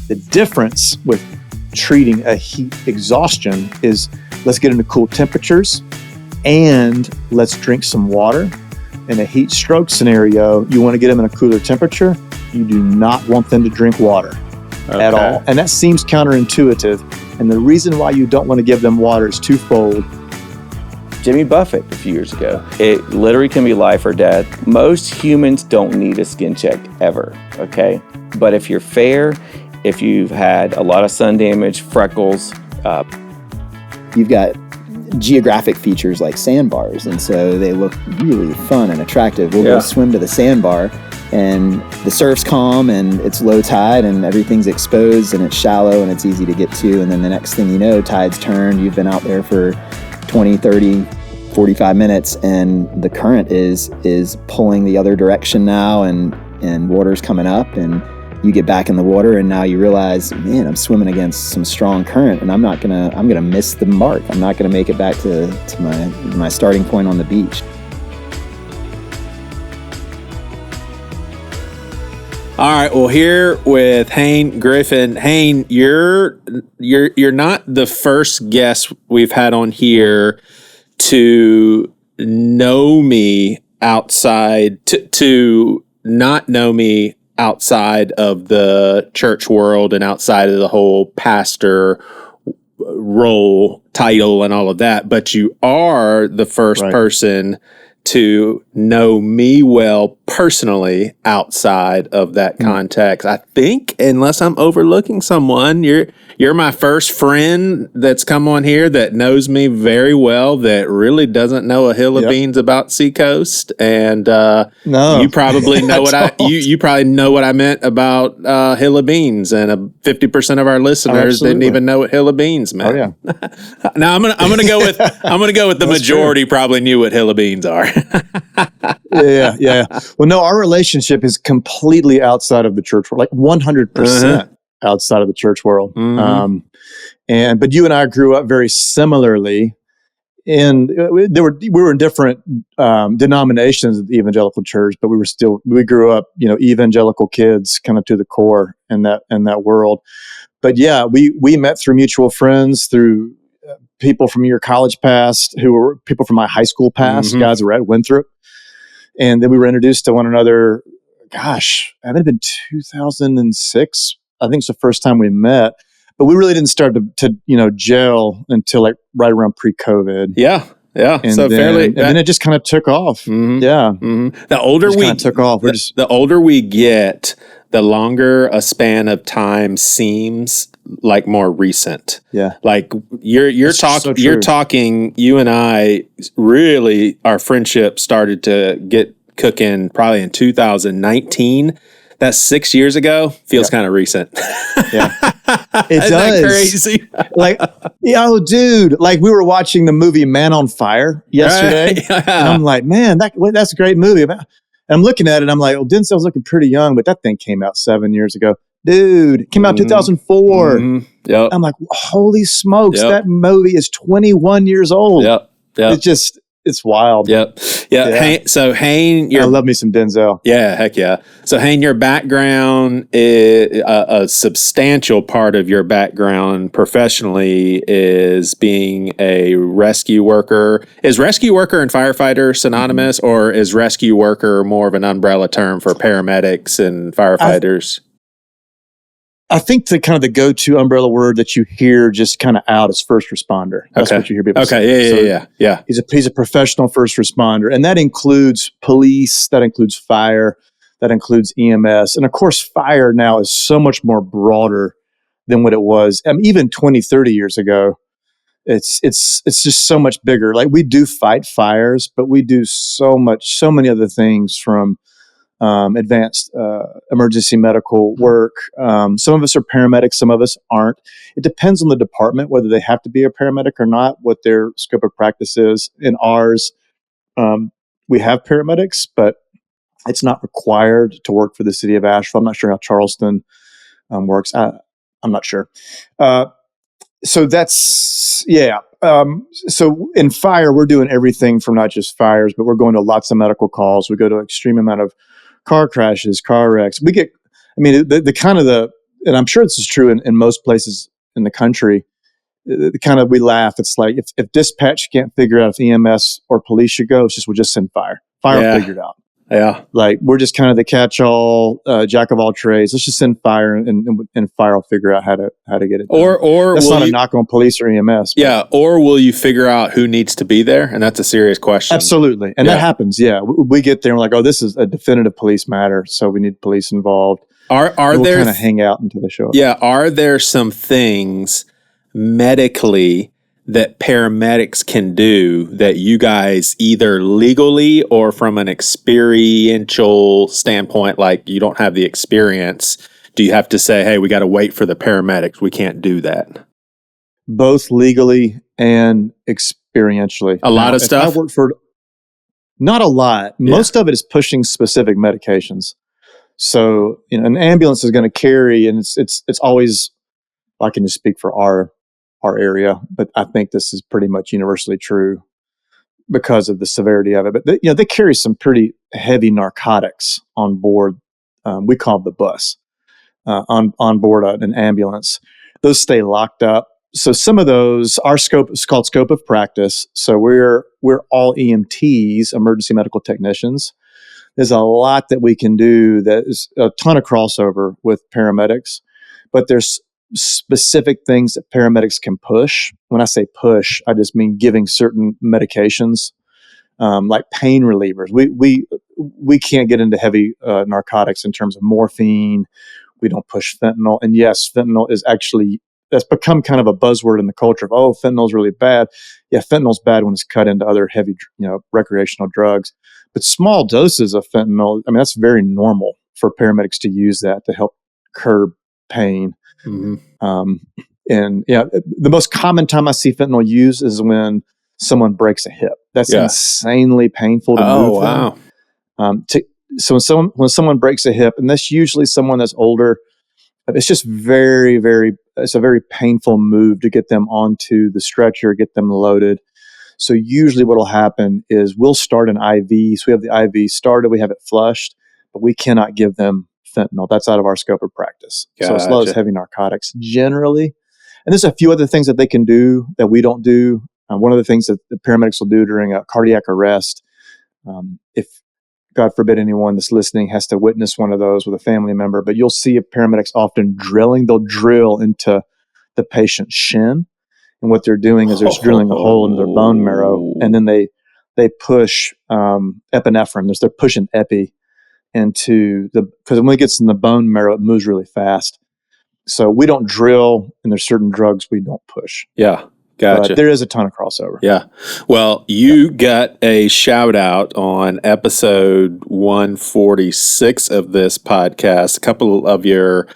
The difference with treating a heat exhaustion is let's get into cool temperatures and let's drink some water. In a heat stroke scenario, you want to get them in a cooler temperature. You do not want them to drink water at all. And that seems counterintuitive. And the reason why you don't want to give them water is twofold. Jimmy Buffett a few years ago. It literally can be life or death. Most humans don't need a skin check ever, okay? But if you're fair, if you've had a lot of sun damage, freckles. You've got geographic features like sandbars, and so they look really fun and attractive. We'll go swim to the sandbar, and the surf's calm, and it's low tide, and everything's exposed, and it's shallow, and it's easy to get to. And then the next thing you know, tide's turned. You've been out there for 20, 30, 45 minutes, and the current is pulling the other direction now, and water's coming up, and you get back in the water, and now you realize, man, I'm swimming against some strong current, and I'm gonna miss the mark. I'm not gonna make it back to my starting point on the beach. All right, well, here with Hayne Griffin. Hayne, you're not the first guest we've had on here to know me outside, to not know me outside of the church world and outside of the whole pastor role, title, and all of that. But you are the first person to know me well personally outside of that context. I think, unless I'm overlooking someone, you're my first friend that's come on here that knows me very well, that really doesn't know a hill of beans about Seacoast. And no, you probably know you probably know what I meant about hill of beans, and 50% of our listeners didn't even know what hill of beans meant. Oh yeah. Now I'm gonna go with the majority probably knew what hill of beans are. Yeah. Well, no, our relationship is completely outside of the church world, like 100% outside of the church world. But you and I grew up very similarly. And we were in different denominations of the evangelical church, but we grew up, evangelical kids, kind of to the core in that world. But yeah, we met through mutual friends, through people from your college past, who were people from my high school past, guys that were at Winthrop. And then we were introduced to one another. Gosh, I haven't been 2006. I think it's the first time we met. But we really didn't start to gel until like right around pre-COVID. Yeah. And then it just kind of took off. Yeah. The older we took off. The older we get, the longer a span of time seems like more recent. Yeah. Like you're talking, you and I really, our friendship started to get cooking probably in 2019. That's 6 years ago. Feels kind of recent. Yeah. It Isn't does. that crazy? Dude, like we were watching the movie Man on Fire yesterday. Right? Yeah. And I'm like, man, that's a great movie. And I'm looking at it. I'm like, well, Denzel's looking pretty young, but that thing came out 7 years ago. Dude, it came out 2004. Yep. I'm like, holy smokes, that movie is 21 years old. Yep. It's wild. Yep. Yeah. Hayne, I love me some Denzel. Yeah, heck yeah. So Hayne, your background is a substantial part of your background professionally is being a rescue worker. Is rescue worker and firefighter synonymous, or is rescue worker more of an umbrella term for paramedics and firefighters? I think the go-to umbrella word that you hear just kind of out is first responder. That's what you hear people say. Yeah. He's a professional first responder, and that includes police, that includes fire, that includes EMS, and of course, fire now is so much more broader than what it was. Even 20, 30 years ago, it's just so much bigger. Like we do fight fires, but we do so many other things from advanced emergency medical work. Some of us are paramedics, some of us aren't. It depends on the department, whether they have to be a paramedic or not, what their scope of practice is. In ours, we have paramedics, but it's not required to work for the city of Asheville. I'm not sure how Charleston works. I'm not sure. So that's, so in fire, we're doing everything from not just fires, but we're going to lots of medical calls. We go to extreme amount of car crashes, car wrecks. We get, the and I'm sure this is true in most places in the country, we laugh. It's like if dispatch can't figure out if EMS or police should go, we'll just send fire. Fire will figure it out. Yeah. Like we're just kind of the catch-all, jack of all trades. Let's just send fire and fire will figure out how to get it done. Or that's not a knock on police or EMS. Yeah. Or will you figure out who needs to be there? And that's a serious question. Absolutely. And that happens. Yeah. We get there and we're like, oh, this is a definitive police matter. So we need police involved. We'll there kind of hang out until they show up. Yeah. Are there some things medically that paramedics can do that you guys either legally or from an experiential standpoint, like you don't have the experience, do you have to say, hey, we got to wait for the paramedics? We can't do that. Both legally and experientially. A lot of stuff? I work for, not a lot. Yeah. Most of it is pushing specific medications. So, an ambulance is going to carry, and it's always, I can just speak for our area, but I think this is pretty much universally true because of the severity of it. But they carry some pretty heavy narcotics on board. We call them the bus on board an ambulance. Those stay locked up. So some of those, our scope is called scope of practice. So we're all EMTs, emergency medical technicians. There's a lot that we can do. That is a ton of crossover with paramedics, but there's specific things that paramedics can push. When I say push, I just mean giving certain medications, like pain relievers. We can't get into heavy narcotics in terms of morphine. We don't push fentanyl. And yes, fentanyl is actually, that's become kind of a buzzword in the culture of, oh, fentanyl's really bad. Yeah, fentanyl's bad when it's cut into other heavy, recreational drugs. But small doses of fentanyl, that's very normal for paramedics to use that to help curb pain. Mm-hmm. The most common time I see fentanyl used is when someone breaks a hip. That's insanely painful to move. Oh, wow. So when someone breaks a hip, and that's usually someone that's older, it's just very, very, it's a very painful move to get them onto the stretcher, get them loaded. So usually what will happen is we'll start an IV. So we have the IV started, we have it flushed, but we cannot give them fentanyl. That's out of our scope of practice. Gotcha. So as well as heavy narcotics generally. And there's a few other things that they can do that we don't do. One of the things that the paramedics will do during a cardiac arrest, if God forbid anyone that's listening has to witness one of those with a family member, but you'll see paramedics often drilling. They'll drill into the patient's shin. And what they're doing is they're just drilling a hole into their bone marrow. And then they push epinephrine. They're pushing epi into because when it gets in the bone marrow, it moves really fast. So we don't drill, and there's certain drugs we don't push. Yeah, gotcha. But there is a ton of crossover. Yeah. Well, you got a shout out on episode 146 of this podcast. A couple of your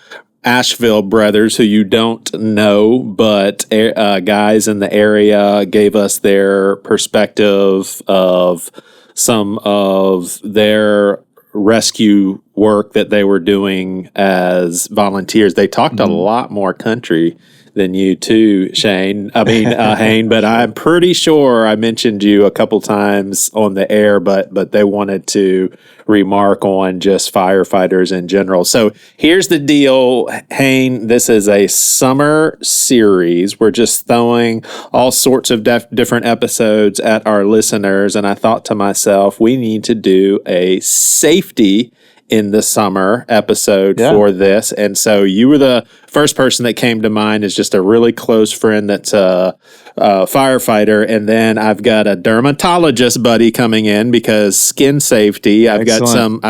Asheville brothers who you don't know, but guys in the area gave us their perspective of some of their rescue work that they were doing as volunteers. They talked a lot more country than you too, Hayne, but I'm pretty sure I mentioned you a couple times on the air, but they wanted to remark on just firefighters in general. So here's the deal, Hayne. This is a summer series. We're just throwing all sorts of different episodes at our listeners, and I thought to myself, we need to do a safety in the summer episode for this. And so you were the first person that came to mind as just a really close friend that's a firefighter. And then I've got a dermatologist buddy coming in because skin safety. I've got some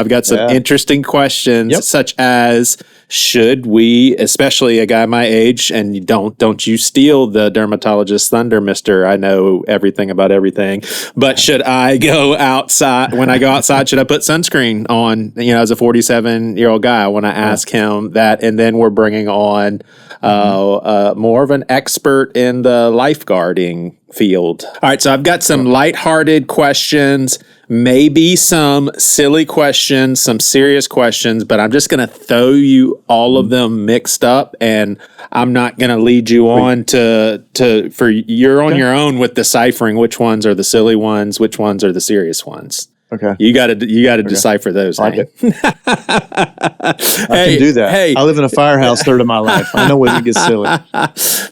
interesting questions such as, should we, especially a guy my age, and don't you steal the dermatologist thunder, mister, I know everything about everything, but should I go outside, when I go outside, should I put sunscreen on, as a 47-year-old guy? I want to ask him that. And then we're bringing on more of an expert in the lifeguarding field. All right, so I've got some lighthearted questions, maybe some silly questions, some serious questions, but I'm just going to throw you all of them mixed up, and I'm not going to lead you on for you're on your own with deciphering which ones are the silly ones, which ones are the serious ones. Okay. You got to decipher those. I can do that. Hey, I live in a firehouse third of my life. I know when it gets silly.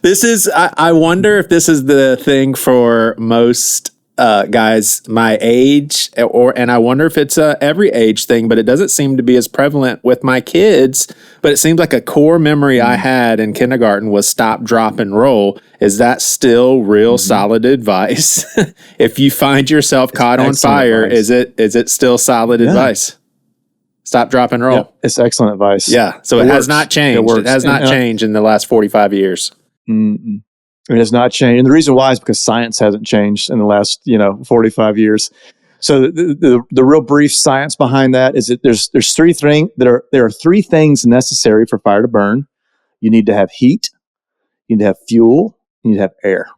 This is. I wonder if this is the thing for most guys my age, and I wonder if it's a every age thing. But it doesn't seem to be as prevalent with my kids. But it seems like a core memory I had in kindergarten was stop, drop, and roll. Is that still real solid advice? If you find yourself caught on fire, advice. Is it still solid advice? Stop, drop, and roll. Yeah, it's excellent advice. Yeah. So it has not changed. It has not changed in the last 45 years. Mm-mm. It has not changed. And the reason why is because science hasn't changed in the last, 45 years. So the real brief science behind that is that there's three things there are three things necessary for fire to burn. You need to have heat, you need to have fuel, you need to have air.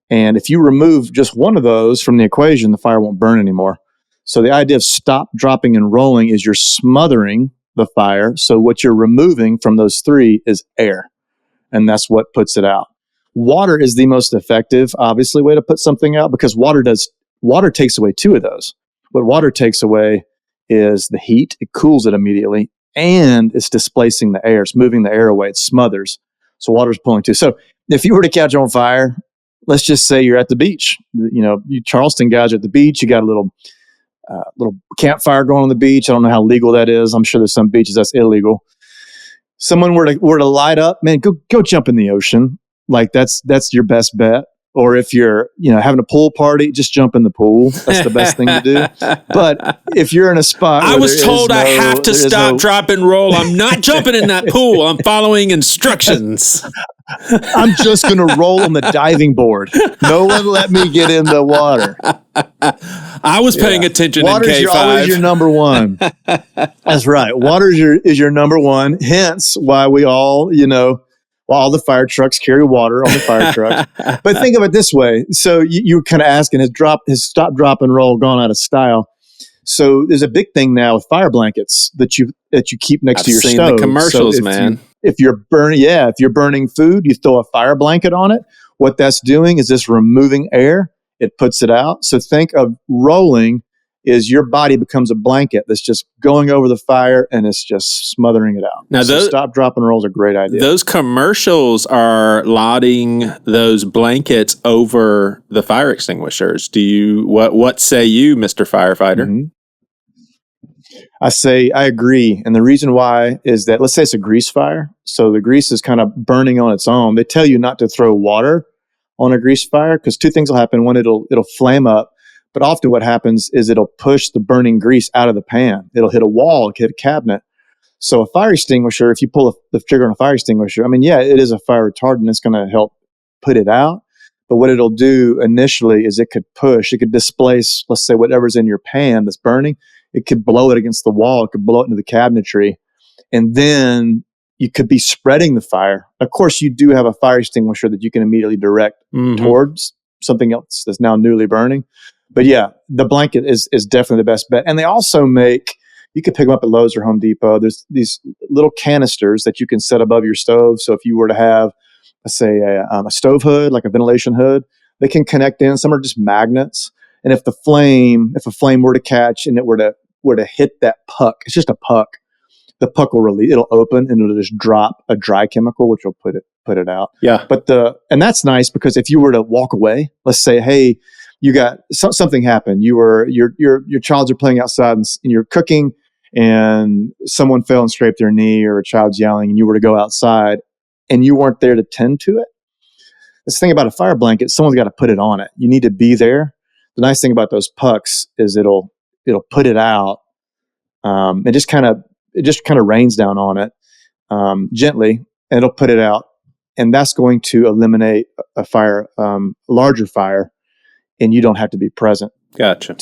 And if you remove just one of those from the equation, the fire won't burn anymore. So the idea of stop, dropping, and rolling is you're smothering the fire. So what you're removing from those three is air. And that's what puts it out. Water is the most effective, obviously, way to put something out because water takes away two of those. What water takes away is the heat. It cools it immediately. And it's displacing the air. It's moving the air away. It smothers. So water's pulling too. So if you were to catch on fire, let's just say you're at the beach. You Charleston guys are at the beach. You got a little campfire going on the beach. I don't know how legal that is. I'm sure there's some beaches that's illegal. Someone were to light up, man, go jump in the ocean. Like that's your best bet. Or if you're, having a pool party, just jump in the pool. That's the best thing to do. But if you're in a spot I was told I have to stop, drop, and roll. I'm not jumping in that pool. I'm following instructions. I'm just going to roll on the diving board. No one let me get in the water. I was paying attention Water's in K5. Always your number one. That's right. Water is your number one. Hence why we all, all the fire trucks carry water on the fire truck. But think of it this way. So you were kind of asking, has stop, drop, and roll gone out of style? So there's a big thing now with fire blankets that you keep next to your stove. I've seen the commercials, man. If you're burning food, you throw a fire blanket on it. What that's doing is this removing air. It puts it out. So think of rolling is your body becomes a blanket that's just going over the fire and it's just smothering it out. Now, stop, drop, and roll is a great idea. Those commercials are lauding those blankets over the fire extinguishers. What say you, Mr. Firefighter? Mm-hmm. I agree. And the reason why is that, let's say it's a grease fire. So the grease is kind of burning on its own. They tell you not to throw water on a grease fire because two things will happen. One, it'll flame up. But often what happens is it'll push the burning grease out of the pan. It'll hit a wall, hit a cabinet. So a fire extinguisher, if you pull the trigger on a fire extinguisher, it is a fire retardant. It's going to help put it out. But what it'll do initially is it could displace, let's say, whatever's in your pan that's burning. It could blow it against the wall. It could blow it into the cabinetry. And then you could be spreading the fire. Of course, you do have a fire extinguisher that you can immediately direct towards something else that's now newly burning. But yeah, the blanket is definitely the best bet. And they also you can pick them up at Lowe's or Home Depot. There's these little canisters that you can set above your stove. So if you were to have, let's say, a stove hood, like a ventilation hood, they can connect in. Some are just magnets. And if a flame were to catch and it were to hit that puck, it's just a puck. The puck will release. It'll open and it'll just drop a dry chemical, which will put it out. Yeah. And that's nice because if you were to walk away, let's say, hey, you got something happened. Your childs are playing outside and you're cooking, and someone fell and scraped their knee, or a child's yelling, and you were to go outside, and you weren't there to tend to it. This thing about a fire blanket, someone's got to put it on it. You need to be there. The nice thing about those pucks is it'll put it out. It just kind of rains down on it gently, and it'll put it out, and that's going to eliminate a fire, larger fire. And you don't have to be present. Gotcha.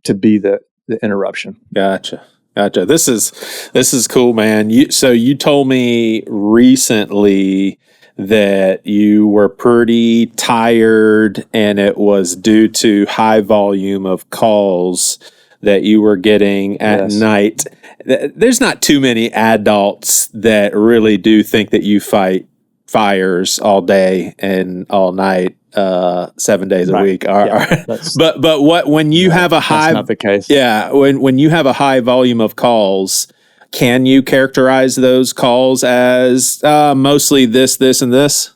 To be the interruption. Gotcha. This is cool, man. So you told me recently that you were pretty tired, and it was due to high volume of calls that you were getting at night. There's not too many adults that really do think that you fight fires all day and all night, 7 days a week. But when you have a high, that's not the case. Yeah, when you have a high volume of calls, can you characterize those calls as mostly this, and this?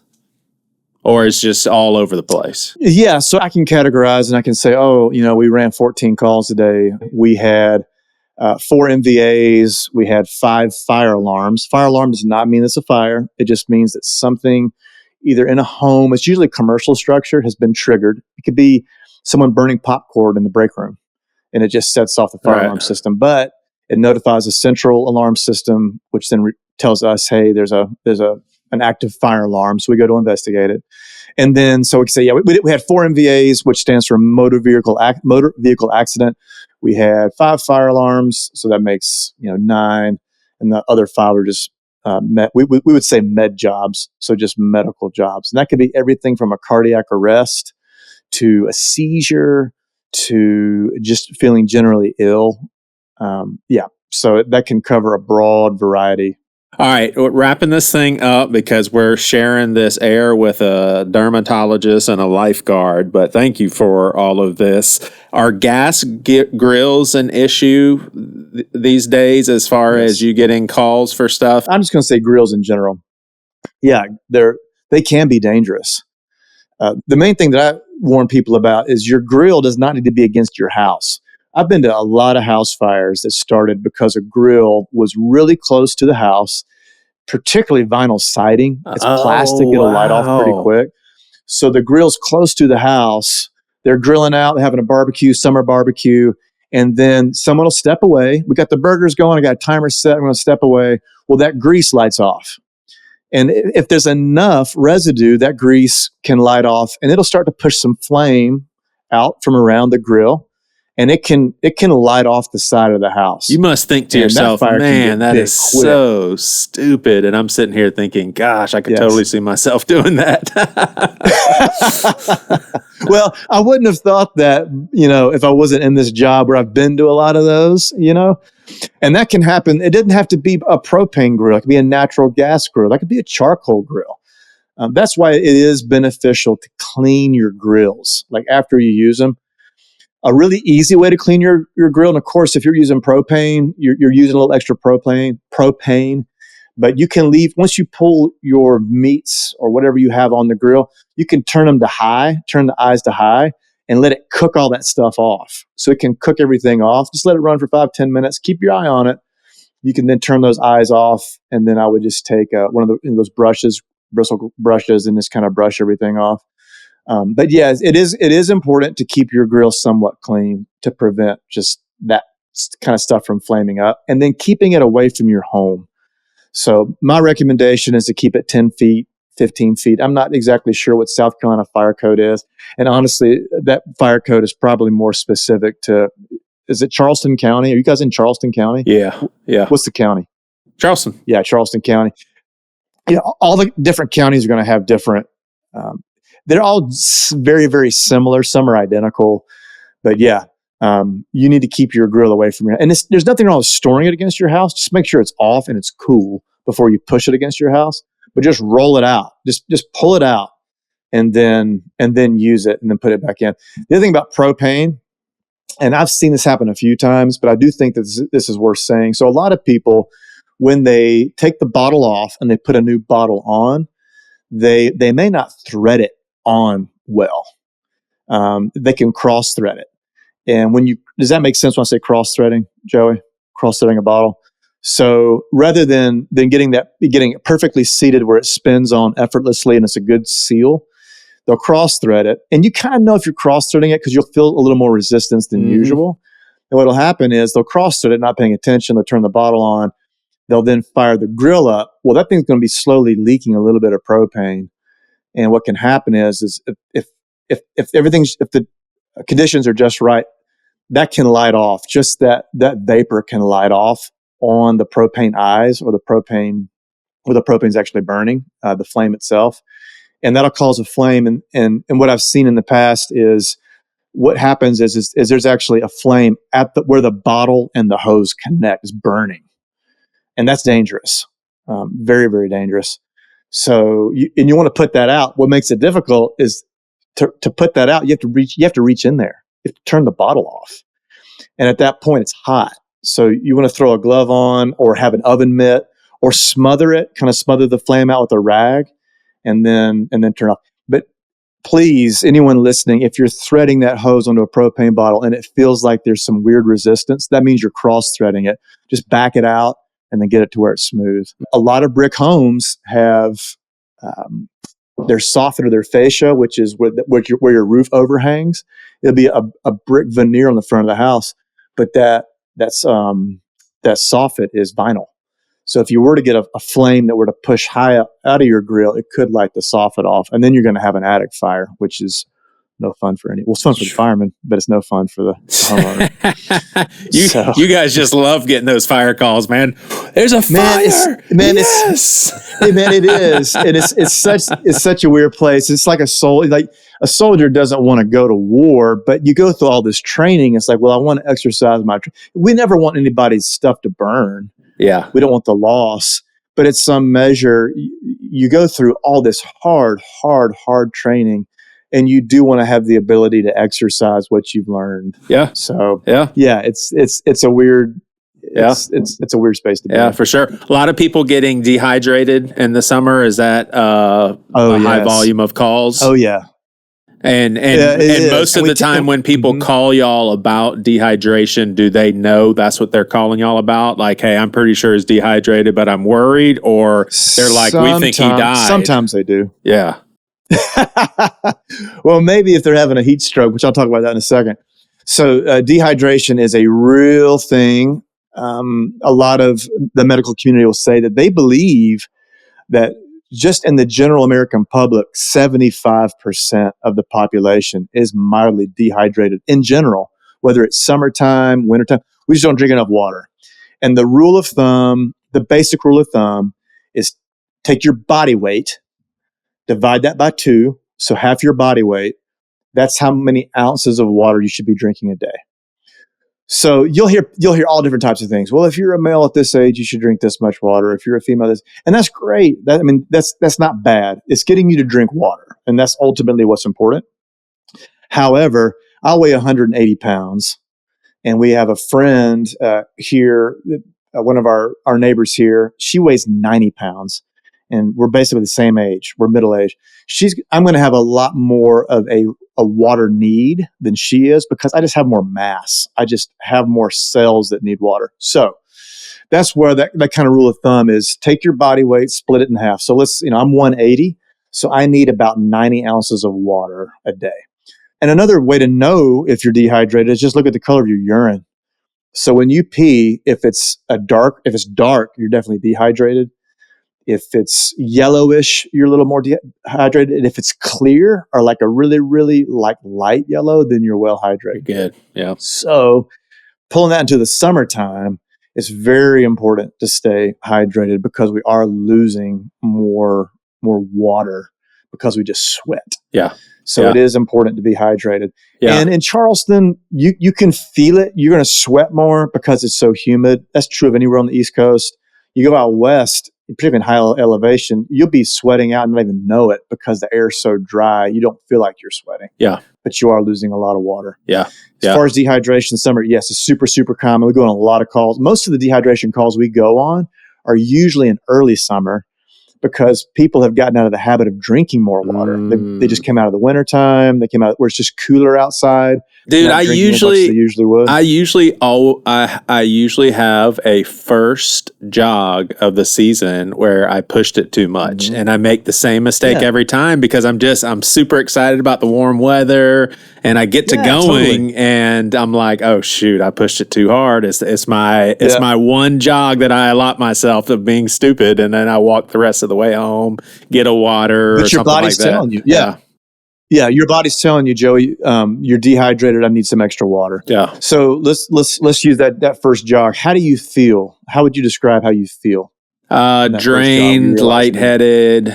Or it's just all over the place? Yeah, so I can categorize and I can say, we ran 14 calls a day. We had 4 MVAs. We had 5 fire alarms. Fire alarm does not mean it's a fire. It just means that something either in a home, it's usually a commercial structure, has been triggered. It could be someone burning popcorn in the break room, and it just sets off the fire alarm system. But it notifies a central alarm system, which then tells us, hey, there's an active fire alarm. So we go to investigate it. And then, so we can say, we had 4 MVAs, which stands for motor vehicle accident. We had 5 fire alarms. So that makes, 9. And the other 5 were just, we would say med jobs. So just medical jobs. And that could be everything from a cardiac arrest to a seizure to just feeling generally ill. So that can cover a broad variety. All right, we're wrapping this thing up because we're sharing this air with a dermatologist and a lifeguard. But thank you for all of this. Are gas grills an issue these days as far as you getting calls for stuff? I'm just going to say grills in general. Yeah, they can be dangerous. The main thing that I warn people about is your grill does not need to be against your house. I've been to a lot of house fires that started because a grill was really close to the house, particularly vinyl siding. It's plastic. It'll light off pretty quick. So the grill's close to the house. They're grilling out, they're having a barbecue, summer barbecue, and then someone will step away. We got the burgers going. I got a timer set. I'm going to step away. Well, that grease lights off. And if there's enough residue, that grease can light off, and it'll start to push some flame out from around the grill. And it can light off the side of the house. You must think to yourself, man, that is so stupid. And I'm sitting here thinking, gosh, I could totally see myself doing that. Well, I wouldn't have thought that, if I wasn't in this job where I've been to a lot of those, And that can happen. It didn't have to be a propane grill. It could be a natural gas grill. That could be a charcoal grill. That's why it is beneficial to clean your grills, like after you use them. A really easy way to clean your grill, and of course, if you're using propane, you're using a little extra propane, but you can leave, once you pull your meats or whatever you have on the grill, you can turn the eyes to high, and let it cook all that stuff off. So it can cook everything off. Just let it run for 5-10 minutes. Keep your eye on it. You can then turn those eyes off, and then I would just take one of those bristle brushes, and just kind of brush everything off. But yeah, it is important to keep your grill somewhat clean to prevent just that kind of stuff from flaming up, and then keeping it away from your home. So my recommendation is to keep it 10 feet, 15 feet. I'm not exactly sure what South Carolina fire code is. And honestly, that fire code is probably more specific to, is it Charleston County? Are you guys in Charleston County? Yeah. What's the county? Charleston. Yeah, Charleston County. All the different counties are going to have different, they're all very, very similar. Some are identical, but yeah, you need to keep your grill away from your. And there's nothing wrong with storing it against your house. Just make sure it's off and it's cool before you push it against your house. But just roll it out. Just pull it out, and then use it, and then put it back in. The other thing about propane, and I've seen this happen a few times, but I do think that this is worth saying. So a lot of people, when they take the bottle off and they put a new bottle on, they may not thread it on well. They can cross thread it. And does that make sense when I say cross threading, Joey? Cross threading a bottle. So rather than getting it perfectly seated where it spins on effortlessly and it's a good seal, they'll cross thread it. And you kind of know if you're cross threading it because you'll feel a little more resistance than usual. And what'll happen is they'll cross thread it, not paying attention. They'll turn the bottle on. They'll then fire the grill up. Well, that thing's going to be slowly leaking a little bit of propane. And what can happen is if the conditions are just right, that can light off. Just that vapor can light off on the propane eyes, or the propane where the propane's actually burning, the flame itself, and that'll cause a flame. And what I've seen in the past is what happens is there's actually a flame at where the bottle and the hose connect is burning, and that's dangerous, very, very dangerous. So you want to put that out. What makes it difficult is to put that out. You have to reach in there. You have to turn the bottle off. And at that point it's hot. So you want to throw a glove on or have an oven mitt or smother the flame out with a rag and then turn off. But please, anyone listening, if you're threading that hose onto a propane bottle and it feels like there's some weird resistance, that means you're cross-threading it. Just back it out and then get it to where it's smooth. A lot of brick homes have their soffit or their fascia, which is where your roof overhangs. It'll be a brick veneer on the front of the house, but that soffit is vinyl. So if you were to get a flame that were to push high up out of your grill, it could light the soffit off, and then you're going to have an attic fire, which is no fun for any. Well, it's fun for the fireman, but it's no fun for the homeowner. You guys just love getting those fire calls, man. There's a fire, yes. It is, and it's such a weird place. It's like a soldier doesn't want to go to war, but you go through all this training. It's like, well, I want to exercise my. We never want anybody's stuff to burn. Yeah. We don't want the loss, but at some measure, you go through all this hard training, and you do want to have the ability to exercise what you've learned. Yeah. So yeah, it's a weird, it's a weird space to be. Yeah, for sure. A lot of people getting dehydrated in the summer. Is that high volume of calls? Oh yeah. And most of the time when people call y'all about dehydration, do they know that's what they're calling y'all about? Like, hey, I'm pretty sure he's dehydrated, but I'm worried. Or they're like, we think he died. Sometimes they do. Yeah. Well, maybe if they're having a heat stroke, which I'll talk about that in a second. So dehydration is a real thing. A lot of the medical community will say that they believe that just in the general American public, 75% of the population is mildly dehydrated in general, whether it's summertime, wintertime. We just don't drink enough water. And the basic rule of thumb is take your body weight, divide that by 2, so half your body weight. That's how many ounces of water you should be drinking a day. So you'll hear all different types of things. Well, if you're a male at this age, you should drink this much water. If you're a female, and that's great. That's not bad. It's getting you to drink water, and that's ultimately what's important. However, I weigh 180 pounds, and we have a friend here, one of our neighbors here. She weighs 90 pounds, and we're basically the same age. We're middle age. I'm going to have a lot more of a water need than she is because I just have more mass. I just have more cells that need water. So that's where that kind of rule of thumb is: take your body weight, split it in half. So I'm 180. So I need about 90 ounces of water a day. And another way to know if you're dehydrated is just look at the color of your urine. So when you pee, if it's dark, you're definitely dehydrated. If it's yellowish, you're a little more dehydrated. And if it's clear or like a really, really light yellow, then you're well hydrated. Good. Yeah. So pulling that into the summertime, it's very important to stay hydrated because we are losing more water because we just sweat. Yeah. So it is important to be hydrated. Yeah. And in Charleston, you can feel it. You're going to sweat more because it's so humid. That's true of anywhere on the East Coast. You go out west, particularly in high elevation, you'll be sweating out and not even know it because the air is so dry. You don't feel like you're sweating. Yeah. But you are losing a lot of water. Yeah. As far as dehydration in summer, yes, it's super, super common. We go on a lot of calls. Most of the dehydration calls we go on are usually in early summer because people have gotten out of the habit of drinking more water. They just came out of the wintertime. They came out where it's just cooler outside. Dude, I usually have a first jog of the season where I pushed it too much, and I make the same mistake every time because I'm super excited about the warm weather, and I get to going, and I'm like, oh shoot, I pushed it too hard. It's my one jog that I allot myself of being stupid, and then I walk the rest of the way home, get a water, but your body's telling you, yeah, your body's telling you, Joey, you're dehydrated. I need some extra water. Yeah. So let's use that first jog. How do you feel? How would you describe how you feel? Drained, lightheaded.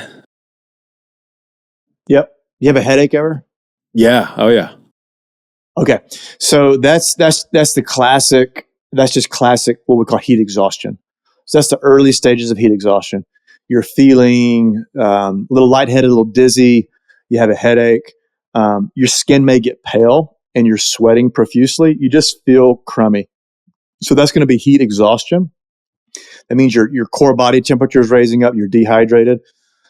Yep. You have a headache ever? Yeah. Oh yeah. Okay. So that's the classic. That's just classic. What we call heat exhaustion. So that's the early stages of heat exhaustion. you're feeling a little lightheaded, a little dizzy, you have a headache, your skin may get pale and you're sweating profusely, you just feel crummy. So that's going to be heat exhaustion. That means your core body temperature is raising up, you're dehydrated.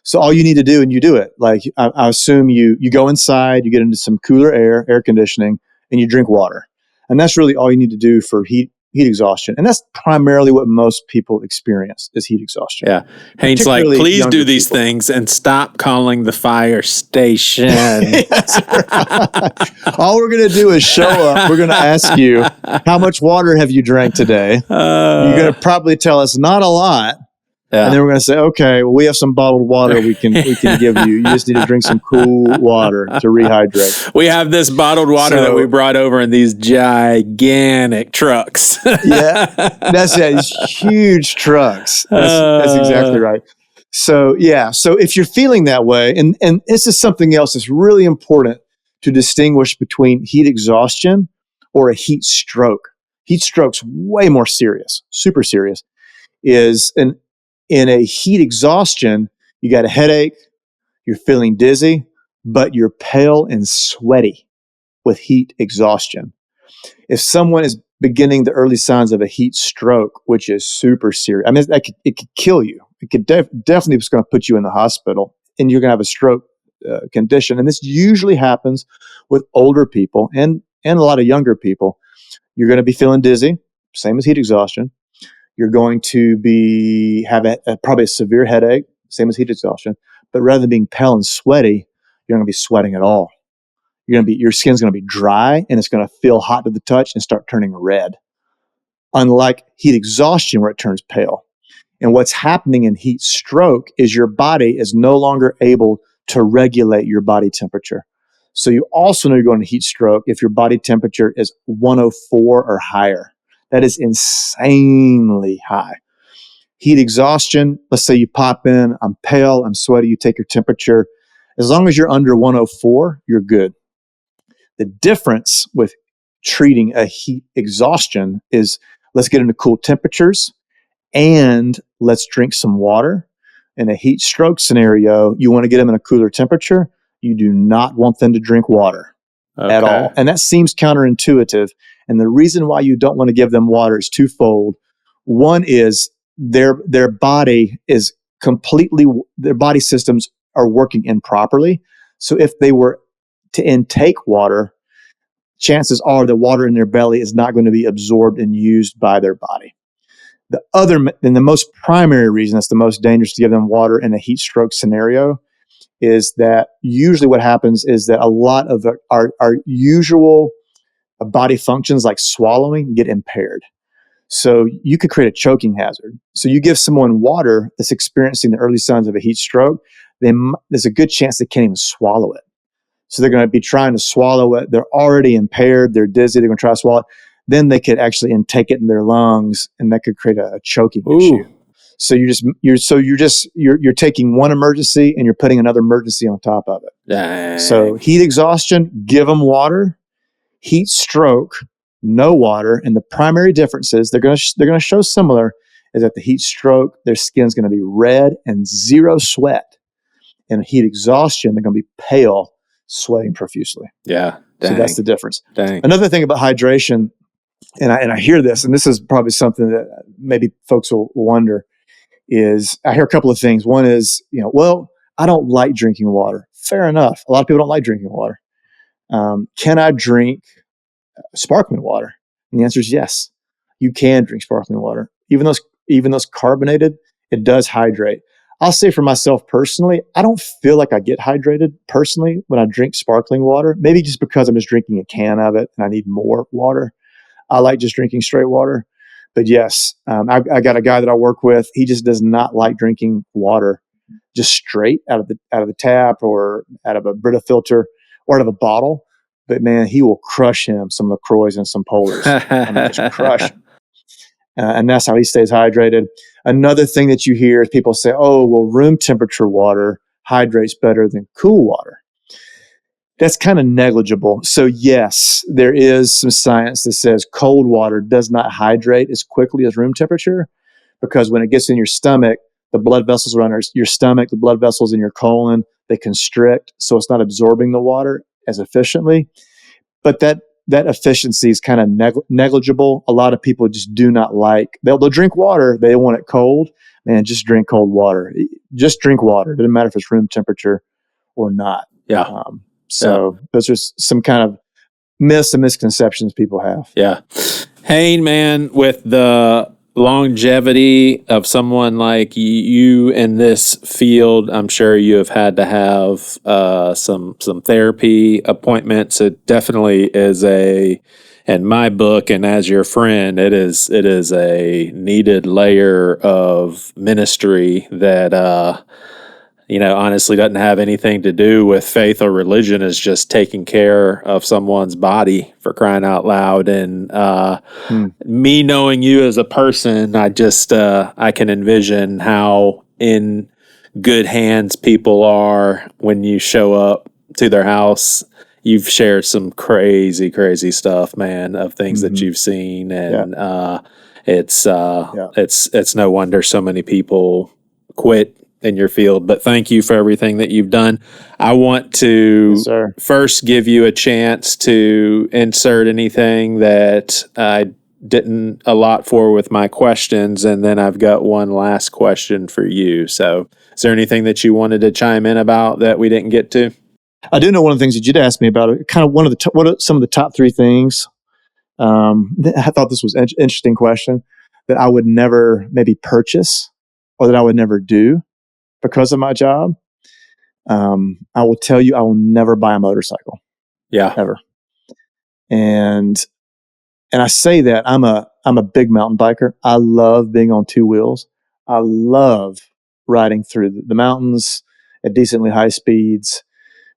So all you need to do, and you do it, like I assume you go inside, you get into some cooler air conditioning, and you drink water. And that's really all you need to do for heat exhaustion. And that's primarily what most people experience is heat exhaustion. Yeah. Hayne's like, please do these things and stop calling the fire station. All we're going to do is show up. We're going to ask you, how much water have you drank today? You're going to probably tell us not a lot. Yeah. And then we're going to say, okay, well, we have some bottled water we can give you. You just need to drink some cool water to rehydrate. We have this bottled water that we brought over in these gigantic trucks. Yeah, that's it. These huge trucks. That's exactly right. So, yeah. So if you're feeling that way, and this is something else that's really important to distinguish between heat exhaustion or a heat stroke. Heat stroke's way more serious, super serious, in a heat exhaustion, you got a headache, you're feeling dizzy, but you're pale and sweaty with heat exhaustion. If someone is beginning the early signs of a heat stroke, which is super serious, I mean, it could kill you. It could definitely is going to put you in the hospital, and you're going to have a stroke condition. And this usually happens with older people and a lot of younger people. You're going to be feeling dizzy, same as heat exhaustion. You're going to have probably a severe headache, same as heat exhaustion. But rather than being pale and sweaty, you're going to be sweating at all. Your skin's going to be dry, and it's going to feel hot to the touch and start turning red. Unlike heat exhaustion, where it turns pale. And what's happening in heat stroke is your body is no longer able to regulate your body temperature. So you also know you're going to heat stroke if your body temperature is 104 or higher. That is insanely high. Heat exhaustion, let's say you pop in, I'm pale, I'm sweaty, you take your temperature. As long as you're under 104, you're good. The difference with treating a heat exhaustion is let's get into cool temperatures and let's drink some water. In a heat stroke scenario, you want to get them in a cooler temperature. You do not want them to drink water at all. And that seems counterintuitive. And the reason why you don't want to give them water is twofold. One is their body systems are working improperly. So if they were to intake water, chances are the water in their belly is not going to be absorbed and used by their body. The most primary reason that's the most dangerous to give them water in a heat stroke scenario is that usually what happens is that a lot of our usual body functions like swallowing get impaired. So you could create a choking hazard. So you give someone water that's experiencing the early signs of a heat stroke, there's a good chance they can't even swallow it. So they're going to be trying to swallow it. They're already impaired. They're dizzy. They're going to try to swallow it. Then they could actually intake it in their lungs, and that could create a choking issue. So you're taking one emergency and you're putting another emergency on top of it. Dang. So heat exhaustion, give them water. Heat stroke, no water. And the primary differences they're going to show similar is that the heat stroke, their skin's going to be red and zero sweat. And heat exhaustion, they're going to be pale, sweating profusely. Yeah. Dang. So that's the difference. Dang. Another thing about hydration, and I hear this, and this is probably something that maybe folks will wonder, is I hear a couple of things. One is, well, I don't like drinking water. Fair enough. A lot of people don't like drinking water. Can I drink sparkling water? And the answer is yes. You can drink sparkling water. Even though it's carbonated, it does hydrate. I'll say for myself personally, I don't feel like I get hydrated personally when I drink sparkling water. Maybe just because I'm just drinking a can of it and I need more water. I like just drinking straight water. But yes, I got a guy that I work with. He just does not like drinking water just straight out of the tap or out of a Brita filter or out of a bottle. But man, he will crush him some LaCroix and some Polars. I mean, just crush. And that's how he stays hydrated. Another thing that you hear is people say, oh, well, room temperature water hydrates better than cool water. That's kind of negligible. So yes, there is some science that says cold water does not hydrate as quickly as room temperature, because when it gets in your stomach, the blood vessels around your stomach, the blood vessels in your colon, they constrict, so it's not absorbing the water as efficiently. But that efficiency is kind of negligible. A lot of people just do not like. They'll drink water. They want it cold. Man, just drink cold water. Just drink water. It doesn't matter if it's room temperature or not. Yeah. Those are some kind of myths and misconceptions people have. Yeah. Hayne, man, with the longevity of someone like you in this field, I'm sure you have had to have some therapy appointments. It definitely is in my book, and as your friend, it is a needed layer of ministry that honestly doesn't have anything to do with faith or religion. Is just taking care of someone's body, for crying out loud. And me knowing you as a person, I can envision how in good hands people are when you show up to their house. You've shared some crazy, crazy stuff, man, of things that you've seen. And it's no wonder so many people quit in your field. But thank you for everything that you've done. I want to first give you a chance to insert anything that I didn't allot for with my questions, and then I've got one last question for you. So is there anything that you wanted to chime in about that we didn't get to? I do know one of the things that you'd asked me about, kind of what are some of the top three things. I thought this was an interesting question that I would never maybe purchase or that I would never do because of my job. I will tell you, I will never buy a motorcycle. Yeah. Ever. And I say that I'm a big mountain biker. I love being on two wheels. I love riding through the mountains at decently high speeds.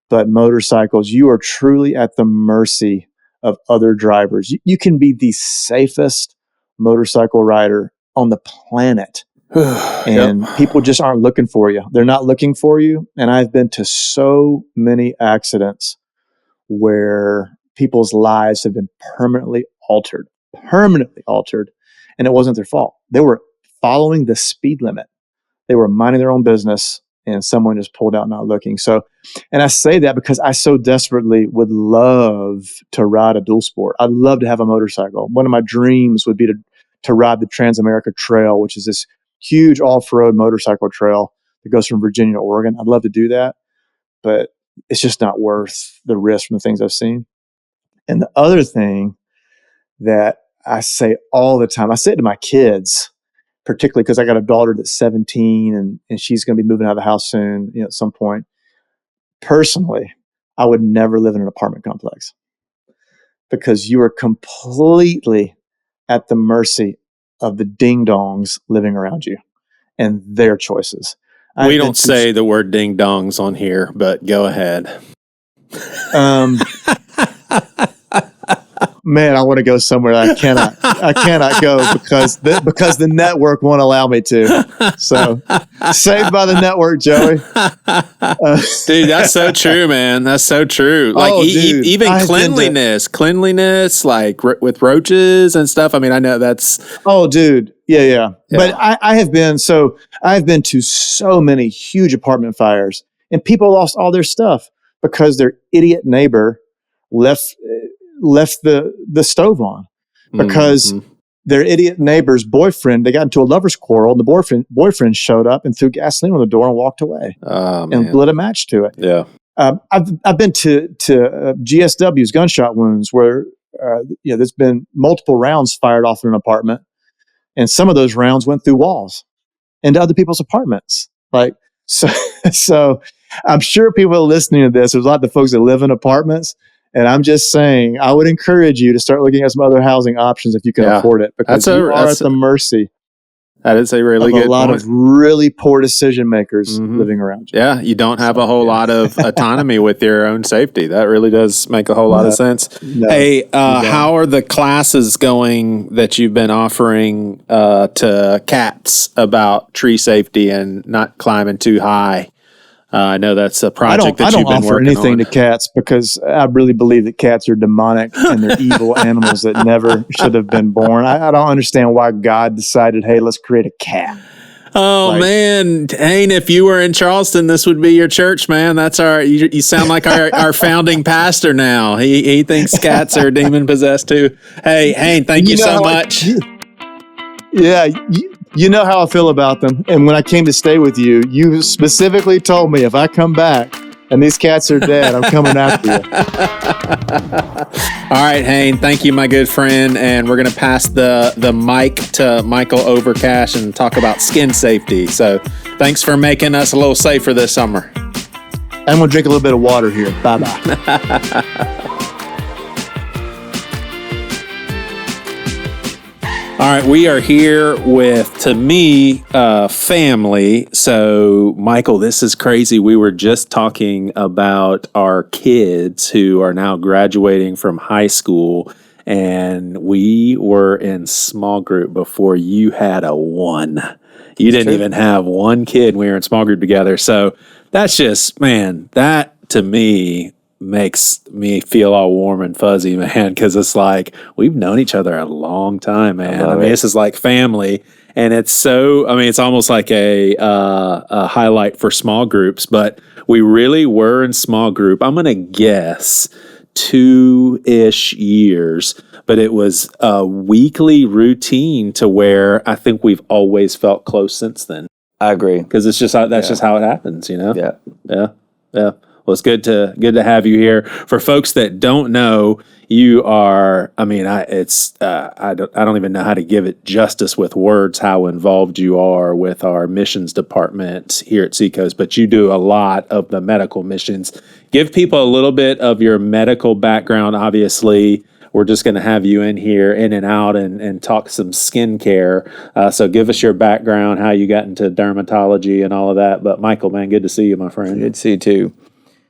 But motorcycles, you are truly at the mercy of other drivers. You can be the safest motorcycle rider on the planet. And people just aren't looking for you. They're not looking for you. And I've been to so many accidents where people's lives have been permanently altered. And it wasn't their fault. They were following the speed limit. They were minding their own business, and someone just pulled out not looking. So, and I say that because I so desperately would love to ride a dual sport. I'd love to have a motorcycle. One of my dreams would be to ride the Trans-America Trail, which is this huge off-road motorcycle trail that goes from Virginia to Oregon. I'd love to do that, but it's just not worth the risk from the things I've seen. And the other thing that I say all the time, I say it to my kids, particularly because I got a daughter that's 17 and she's going to be moving out of the house soon, at some point. Personally, I would never live in an apartment complex because you are completely at the mercy of the ding-dongs living around you and their choices. We don't say the word ding-dongs on here, but go ahead. Man, I want to go somewhere I cannot go because the network won't allow me to. So, saved by the network, Joey. Dude, that's so true, man. That's so true. Like even cleanliness, like with roaches and stuff. I mean, I know that's. Oh, dude, yeah. But I've been to so many huge apartment fires, and people lost all their stuff because their idiot neighbor left the stove on because their idiot neighbor's boyfriend, they got into a lover's quarrel, and the boyfriend showed up and threw gasoline on the door and walked away and lit a match to it. Yeah. I've been to GSW's gunshot wounds where there's been multiple rounds fired off in an apartment, and some of those rounds went through walls into other people's apartments. So I'm sure people are listening to this. There's a lot of folks that live in apartments. And I'm just saying, I would encourage you to start looking at some other housing options if you can afford it, because you are at the mercy. That is a really good point. A lot of really poor decision makers living around you. Yeah, you don't have a whole lot of autonomy with your own safety. That really does make a whole lot of sense. No, hey, how are the classes going that you've been offering to cats about tree safety and not climbing too high? I know that's a project that you've been working on. I don't offer anything to cats because I really believe that cats are demonic and they're evil animals that never should have been born. I don't understand why God decided, hey, let's create a cat. Oh man, Hayne, if you were in Charleston, this would be your church, man. That's you sound like our founding pastor now. He thinks cats are demon possessed too. Hey, Hayne, thank you so much. You know how I feel about them. And when I came to stay with you, you specifically told me if I come back and these cats are dead, I'm coming after you. All right, Hayne, thank you, my good friend. And we're going to pass the mic to Michael Overcash and talk about skin safety. So thanks for making us a little safer this summer. I'm going to drink a little bit of water here. Bye-bye. All right, we are here with, to me, family. So, Michael, this is crazy. We were just talking about our kids who are now graduating from high school, and we were in small group before you had a one. You didn't even have one kid. We were in small group together. So that's just, man, that to me makes me feel all warm and fuzzy, man, because it's like we've known each other a long time, man. I mean, this is like family, and it's so, I mean, it's almost like a highlight for small groups, but we really were in small group. I'm going to guess 2-ish years, but it was a weekly routine to where I think we've always felt close since then. I agree. Because it's just that's just how it happens, you know? Yeah. Well, it's good to have you here. For folks that don't know, you are, I mean, I don't even know how to give it justice with words, how involved you are with our missions department here at Seacoast, but you do a lot of the medical missions. Give people a little bit of your medical background. Obviously, we're just going to have you in here, in and out, and talk some skincare. So give us your background, how you got into dermatology and all of that. But Michael, man, good to see you, my friend. Good to see you too.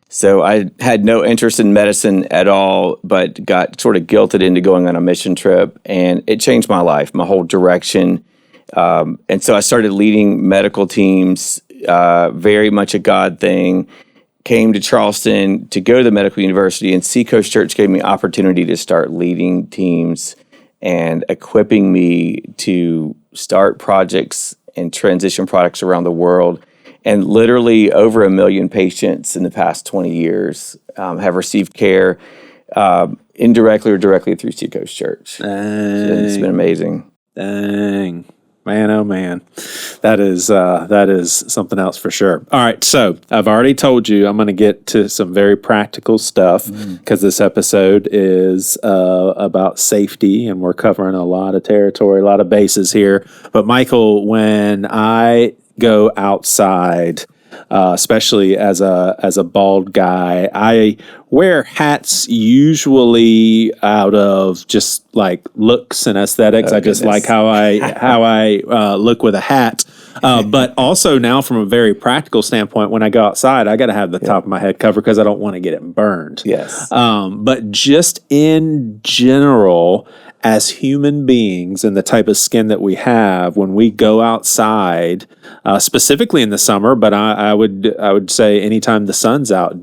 So I had no interest in medicine at all, but got sort of guilted into going on a mission trip, and it changed my life, my whole direction. And so I started leading medical teams, very much a God thing. Came to Charleston to go to the medical university, and Seacoast Church gave me opportunity to start leading teams and equipping me to start projects and transition products around the world. And literally over 1 million patients in the past 20 years have received care indirectly or directly through Seacoast Church. It's been amazing. Dang. Man, oh man. That is something else for sure. All right, so I've already told you I'm going to get to some very practical stuff because this episode is about safety, and we're covering a lot of territory, a lot of bases here. But Michael, when I go outside, especially as a bald guy, I wear hats usually out of just like looks and aesthetics. I just like how I look with a hat. But also now from a very practical standpoint, when I go outside, I got to have the top of my head covered because I don't want to get it burned. Yes. But just in general, as human beings and the type of skin that we have, when we go outside, specifically in the summer, but I would say anytime the sun's out,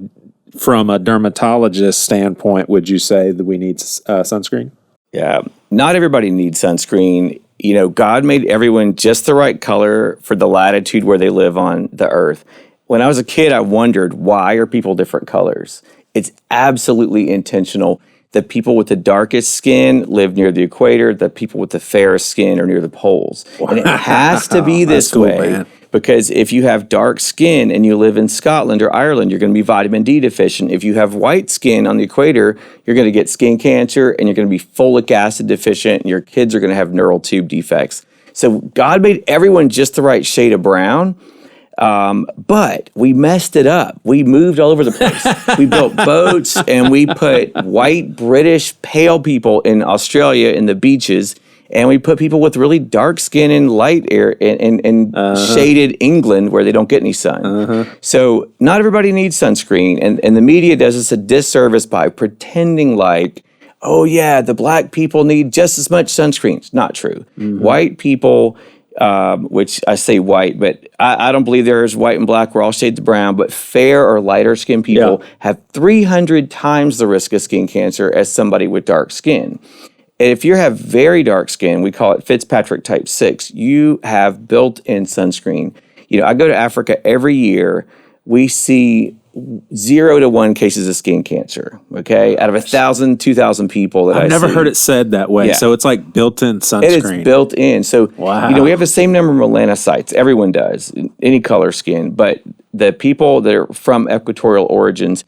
from a dermatologist standpoint, would you say that we need sunscreen? Yeah. Not everybody needs sunscreen. You know, God made everyone just the right color for the latitude where they live on the earth. When I was a kid, I wondered, why are people different colors? It's absolutely intentional. The people with the darkest skin live near the equator. The people with the fairest skin are near the poles. Wow. And it has to be this way, man. Because if you have dark skin and you live in Scotland or Ireland, you're going to be vitamin D deficient. If you have white skin on the equator, you're going to get skin cancer and you're going to be folic acid deficient, and your kids are going to have neural tube defects. So God made everyone just the right shade of brown. But we messed it up. We moved all over the place. We built boats and we put white British pale people in Australia in the beaches, and we put people with really dark skin in light air in shaded England where they don't get any sun. So not everybody needs sunscreen, and the media does us a disservice by pretending like, oh yeah, the black people need just as much sunscreen. It's not true. White people, which I say white, but I don't believe there's white and black. We're all shades of brown, but fair or lighter skinned people have 300 times the risk of skin cancer as somebody with dark skin. And if you have very dark skin, we call it Fitzpatrick type 6, you have built-in sunscreen. I go to Africa every year. We see 0 to 1 cases of skin cancer, okay? Out of 1,000, 2,000 people that I've never see. heard it said that way. Yeah. So it's like built-in sunscreen. It is built in. So, Wow. We have the same number of melanocytes. Everyone does, any color skin. But the people that are from equatorial origins,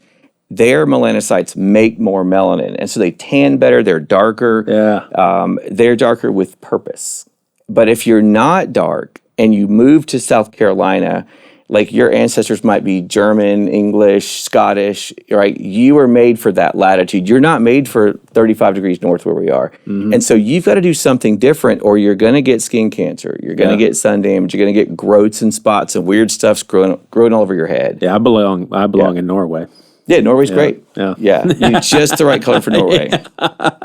their melanocytes make more melanin. And so they tan better. They're darker. Yeah. They're darker with purpose. But if you're not dark and you move to South Carolina, like your ancestors might be German, English, Scottish, right? You are made for that latitude. You're not made for 35 degrees north where we are. Mm-hmm. And so you've got to do something different or you're going to get skin cancer. You're going to get sun damage. You're going to get growths and spots and weird stuff's growing all over your head. Yeah, I belong in Norway. Yeah, Norway's great. Yeah. You're just the right color for Norway.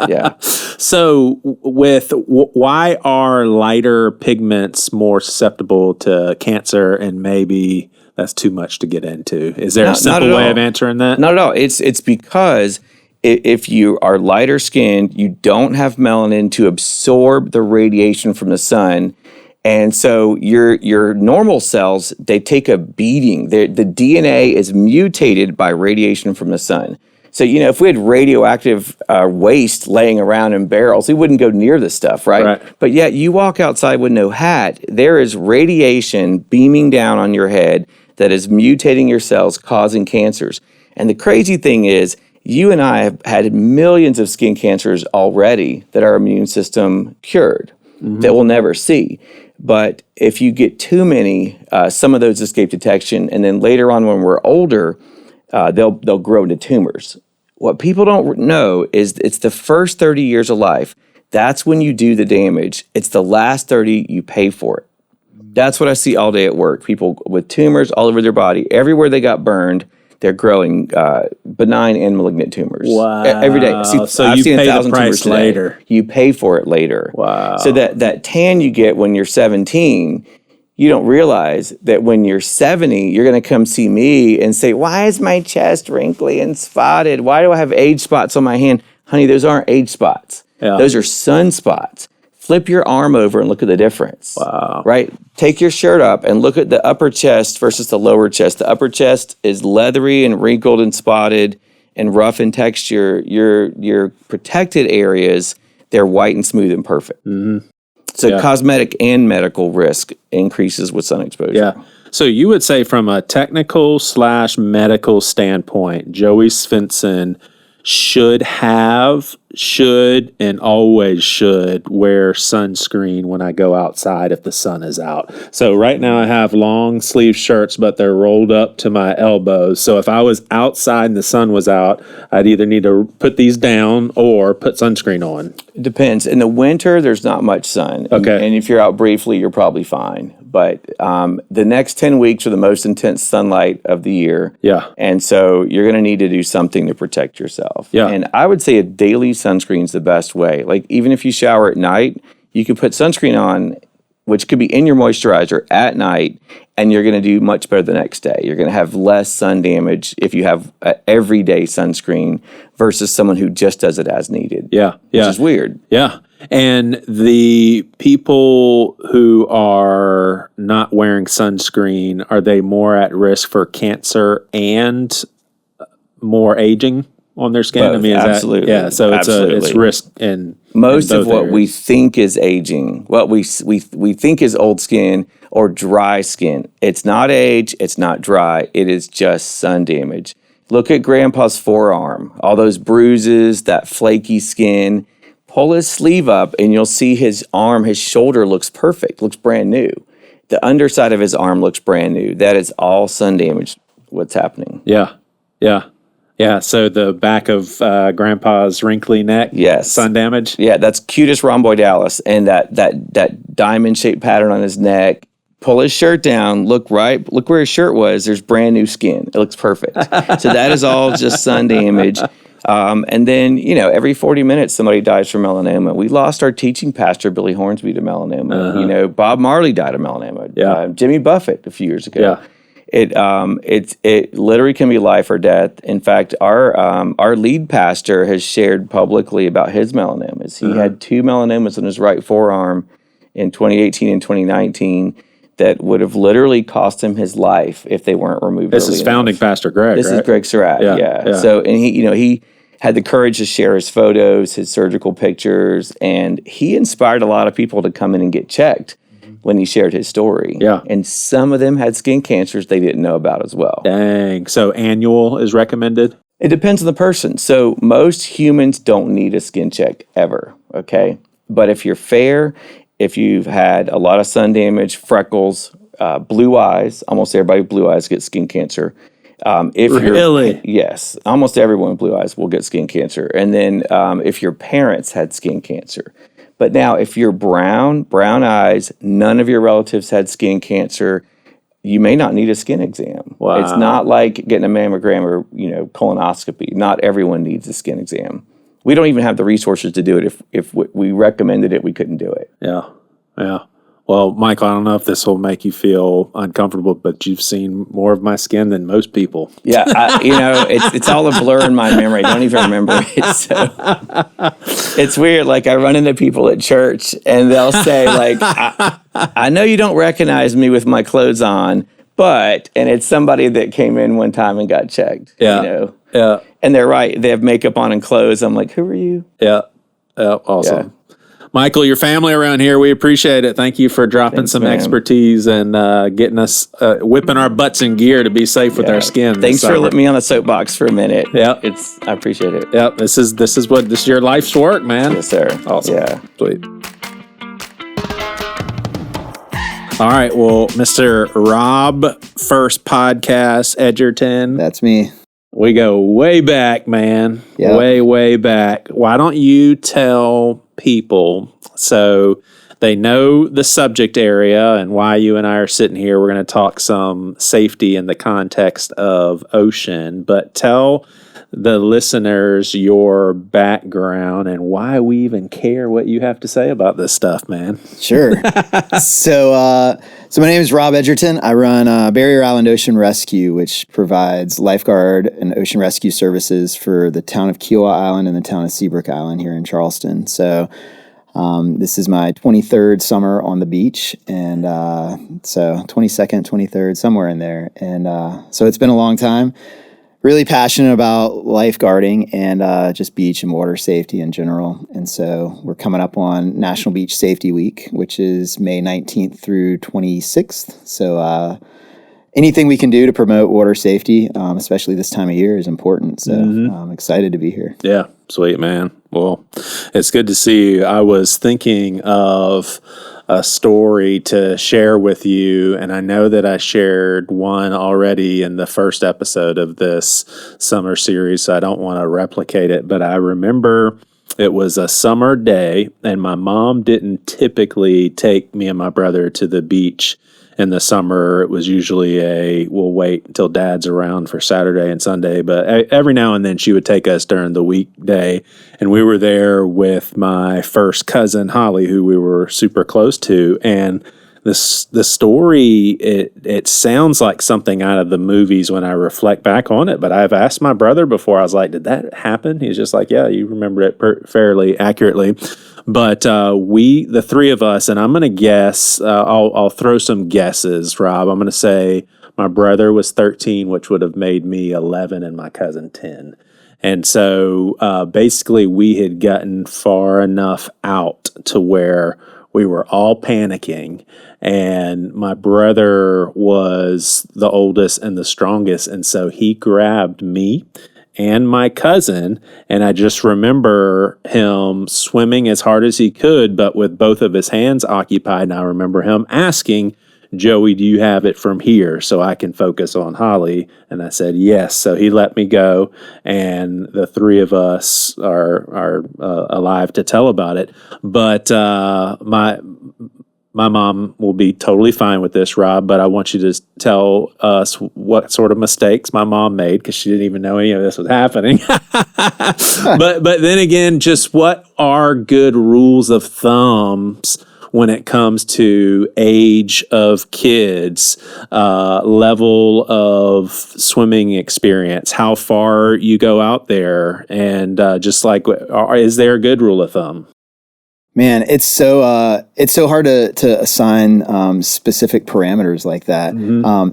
Yeah. So why are lighter pigments more susceptible to cancer, and maybe that's too much to get into? Is there a simple way of answering that? Not at all. It's because if you are lighter skinned, you don't have melanin to absorb the radiation from the sun. And so your normal cells, they take a beating. The DNA is mutated by radiation from the sun. So, if we had radioactive waste laying around in barrels, we wouldn't go near this stuff, right? But yet you walk outside with no hat, there is radiation beaming down on your head that is mutating your cells, causing cancers. And the crazy thing is, you and I have had millions of skin cancers already that our immune system cured, that we'll never see. But if you get too many, some of those escape detection, and then later on when we're older, they'll grow into tumors. What people don't know is it's the first 30 years of life. That's when you do the damage. It's the last 30 you pay for it. That's what I see all day at work. People with tumors all over their body. Everywhere they got burned, they're growing benign and malignant tumors. Wow. Every day. So I've you seen pay 1,000 the price tumors today. later. You pay for it later. Wow. So that tan you get when you're 17, you don't realize that when you're 70, you're going to come see me and say, why is my chest wrinkly and spotted? Why do I have age spots on my hand? Honey, those aren't age spots. Yeah. Those are sunspots. Flip your arm over and look at the difference. Wow. Right? Take your shirt up and look at the upper chest versus the lower chest. The upper chest is leathery and wrinkled and spotted and rough in texture. Your protected areas, they're white and smooth and perfect. Mm-hmm. So cosmetic and medical risk increases with sun exposure. Yeah. So you would say from a technical/medical standpoint, Joey Svensson should and always should wear sunscreen when I go outside if the sun is out. So right now I have long sleeve shirts, but they're rolled up to my elbows. So if I was outside and the sun was out, I'd either need to put these down or put sunscreen on. It depends. In the winter, there's not much sun. Okay. And if you're out briefly, you're probably fine. But the next 10 weeks are the most intense sunlight of the year. Yeah. And so you're going to need to do something to protect yourself. Yeah. And I would say a daily sunscreen is the best way. Like even if you shower at night, you can put sunscreen on, which could be in your moisturizer at night, and you're going to do much better the next day. You're going to have less sun damage if you have everyday sunscreen versus someone who just does it as needed. Yeah. Which is weird. Yeah. And the people who are not wearing sunscreen, are they more at risk for cancer and more aging on their skin? Both, I mean, absolutely. So it's risk in most in of both what areas. we think is aging, what we think is old skin or dry skin. It's not age, it's not dry, it is just sun damage. Look at Grandpa's forearm, all those bruises, that flaky skin. Pull his sleeve up and you'll see his arm, his shoulder looks perfect, looks brand new. The underside of his arm looks brand new. That is all sun damage, what's happening. Yeah. So the back of Grandpa's wrinkly neck, Yes. sun damage. Yeah, that's cutis rhomboidalis, and that diamond-shaped pattern on his neck. Pull his shirt down, look where his shirt was, there's brand new skin. It looks perfect. So that is all just sun damage. And then, every 40 minutes somebody dies from melanoma. We lost our teaching pastor, Billy Hornsby, to melanoma. Bob Marley died of melanoma. Yeah. Jimmy Buffett a few years ago. Yeah. It literally can be life or death. In fact, our lead pastor has shared publicly about his melanomas. He had 2 melanomas on his right forearm in 2018 and 2019 that would have literally cost him his life if they weren't removed. This is founding Pastor Greg. This is Greg Surratt. Yeah. So, and he had the courage to share his photos, his surgical pictures, and he inspired a lot of people to come in and get checked when he shared his story. Yeah. And some of them had skin cancers they didn't know about as well. Dang. So annual is recommended? It depends on the person. So most humans don't need a skin check ever, okay? But if you're fair, if you've had a lot of sun damage, freckles, blue eyes, almost everybody with blue eyes gets skin cancer. Really? Yes. Almost everyone with blue eyes will get skin cancer. And then if your parents had skin cancer. But now if you're brown eyes, none of your relatives had skin cancer, you may not need a skin exam. Wow. It's not like getting a mammogram or, colonoscopy. Not everyone needs a skin exam. We don't even have the resources to do it. If we recommended it, we couldn't do it. Yeah. Well, Michael, I don't know if this will make you feel uncomfortable, but you've seen more of my skin than most people. Yeah, it's all a blur in my memory. I don't even remember it. So it's weird. Like I run into people at church, and they'll say, like, "I know you don't recognize me with my clothes on, and it's somebody that came in one time and got checked. Yeah. Yeah. And they're right. They have makeup on and clothes. I'm like, who are you? Yeah. Awesome. Yeah. Michael, your family around here, we appreciate it. Thank you for dropping some expertise and getting us, whipping our butts in gear to be safe with our skin. Thanks for letting me on the soapbox for a minute. Yeah. I appreciate it. Yeah. This is your life's work, man. Yes, sir. Awesome. Yeah. Sweet. All right. Well, Mr. Rob, First Podcast, Edgerton. That's me. We go way back, man. Yep. Way back. Why don't you tell people so they know the subject area and why you and I are sitting here? We're going to talk some safety in the context of ocean, but tell the listeners your background and why we even care what you have to say about this stuff, man. Sure. So my name is Rob Edgerton. I run Barrier Island Ocean Rescue, which provides lifeguard and ocean rescue services for the town of Kiowa Island and the town of Seabrook Island here in Charleston. So this is my 23rd summer on the beach, and so 22nd, 23rd, somewhere in there. And so it's been a long time. Really passionate about lifeguarding and just beach and water safety in general. And so we're coming up on National Beach Safety Week, which is May 19th through 26th. So anything we can do to promote water safety, especially this time of year, is important. So I'm excited to be here. Yeah, sweet, man. Well, it's good to see you. I was thinking of a story to share with you, and I know that I shared one already in the first episode of this summer series, so I don't want to replicate it, but I remember it was a summer day, and my mom didn't typically take me and my brother to the beach in the summer. It was usually we'll wait until Dad's around for Saturday and Sunday, but every now and then she would take us during the weekday, and we were there with my first cousin, Holly, who we were super close to, and the story, it sounds like something out of the movies when I reflect back on it, but I've asked my brother before, I was like, did that happen? He's just like, yeah, you remember it fairly accurately. But the three of us, and I'm going to guess, I'll throw some guesses, Rob. I'm going to say my brother was 13, which would have made me 11, and my cousin 10. And so basically we had gotten far enough out to where we were all panicking, and my brother was the oldest and the strongest, and so he grabbed me and my cousin, and I just remember him swimming as hard as he could, but with both of his hands occupied, and I remember him asking, Joey, do you have it from here so I can focus on Holly? And I said, yes. So he let me go, and the three of us are alive to tell about it. But my mom will be totally fine with this, Rob, but I want you to tell us what sort of mistakes my mom made, because she didn't even know any of this was happening. But then again, just what are good rules of thumbs when it comes to age of kids, level of swimming experience, how far you go out there, and just like, is there a good rule of thumb? Man, it's so hard to assign specific parameters like that.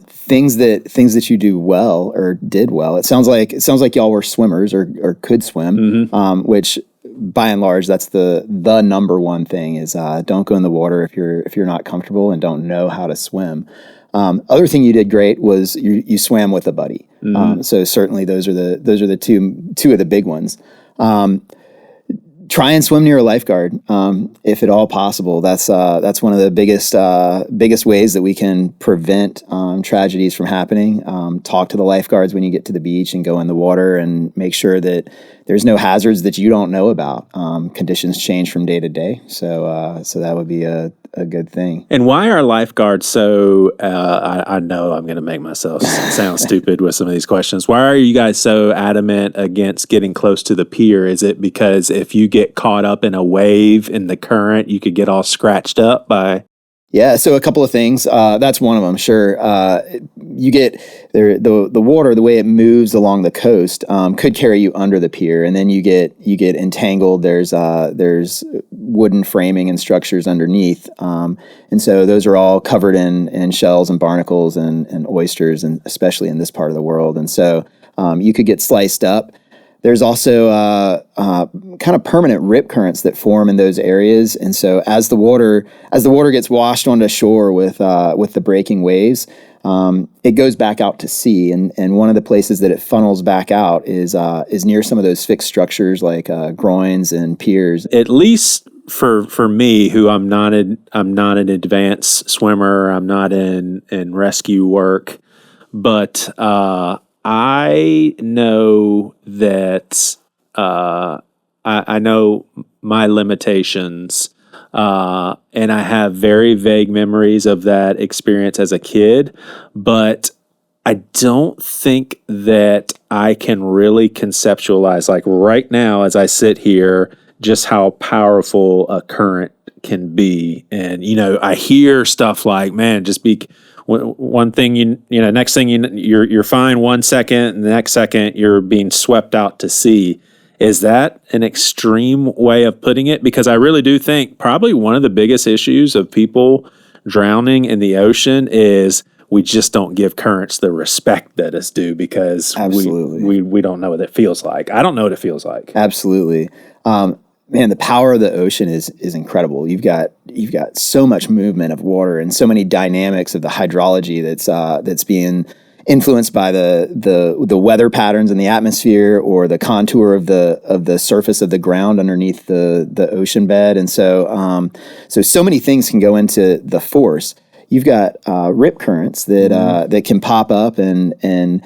Things that you do well or did well. It sounds like y'all were swimmers or could swim, which by and large that's the number one thing is don't go in the water if you're not comfortable and don't know how to swim. Other thing you did great was you swam with a buddy. So certainly those are the two of the big ones. Try and swim near a lifeguard, if at all possible. That's one of the biggest ways that we can prevent tragedies from happening. Talk to the lifeguards when you get to the beach and go in the water, and make sure that there's no hazards that you don't know about. Conditions change from day to day, so that would be a good thing. And why are lifeguards so? I know I'm going to make myself sound stupid with some of these questions. Why are you guys so adamant against getting close to the pier? Is it because if you get caught up in a wave in the current, you could get all scratched up by? Yeah, so a couple of things. That's one of them. Sure, you get the water, the way it moves along the coast, could carry you under the pier, and then you get entangled. There's wooden framing and structures underneath, and so those are all covered in shells and barnacles and oysters, and especially in this part of the world. And so you could get sliced up. There's also kind of permanent rip currents that form in those areas, and so as the water gets washed onto shore with the breaking waves, it goes back out to sea. And one of the places that it funnels back out is near some of those fixed structures like groins and piers. At least for me, who I'm not an advanced swimmer, I'm not in rescue work, but I know that I know my limitations, and I have very vague memories of that experience as a kid, but I don't think that I can really conceptualize, like right now as I sit here, just how powerful a current can be. And, I hear stuff like, man, just be... One thing next thing you're fine 1 second, and the next second you're being swept out to sea. Is that an extreme way of putting it? Because I really do think probably one of the biggest issues of people drowning in the ocean is we just don't give currents the respect that it's due, because we don't know what it feels like. I don't know what it feels like. Absolutely. Man, the power of the ocean is incredible. You've got so much movement of water and so many dynamics of the hydrology that's being influenced by the weather patterns in the atmosphere or the contour of the surface of the ground underneath the ocean bed. And so many things can go into the force. You've got rip currents that can pop up and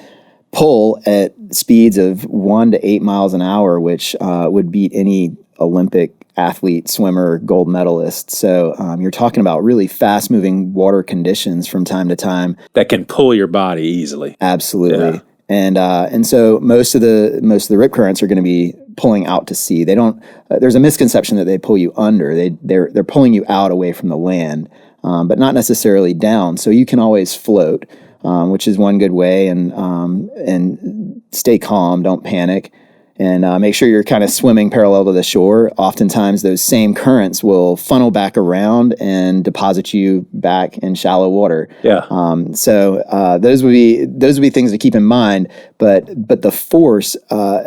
pull at speeds of 1 to 8 miles an hour, which would beat any Olympic athlete, swimmer, gold medalist. So you're talking about really fast moving water conditions from time to time that can pull your body easily. Absolutely. Yeah. And so most of the rip currents are going to be pulling out to sea. They don't. There's a misconception that they pull you under. They're pulling you out away from the land, but not necessarily down. So you can always float, which is one good way. And stay calm. Don't panic. And make sure you're kind of swimming parallel to the shore. Oftentimes, those same currents will funnel back around and deposit you back in shallow water. Yeah. So those would be things to keep in mind. But the force,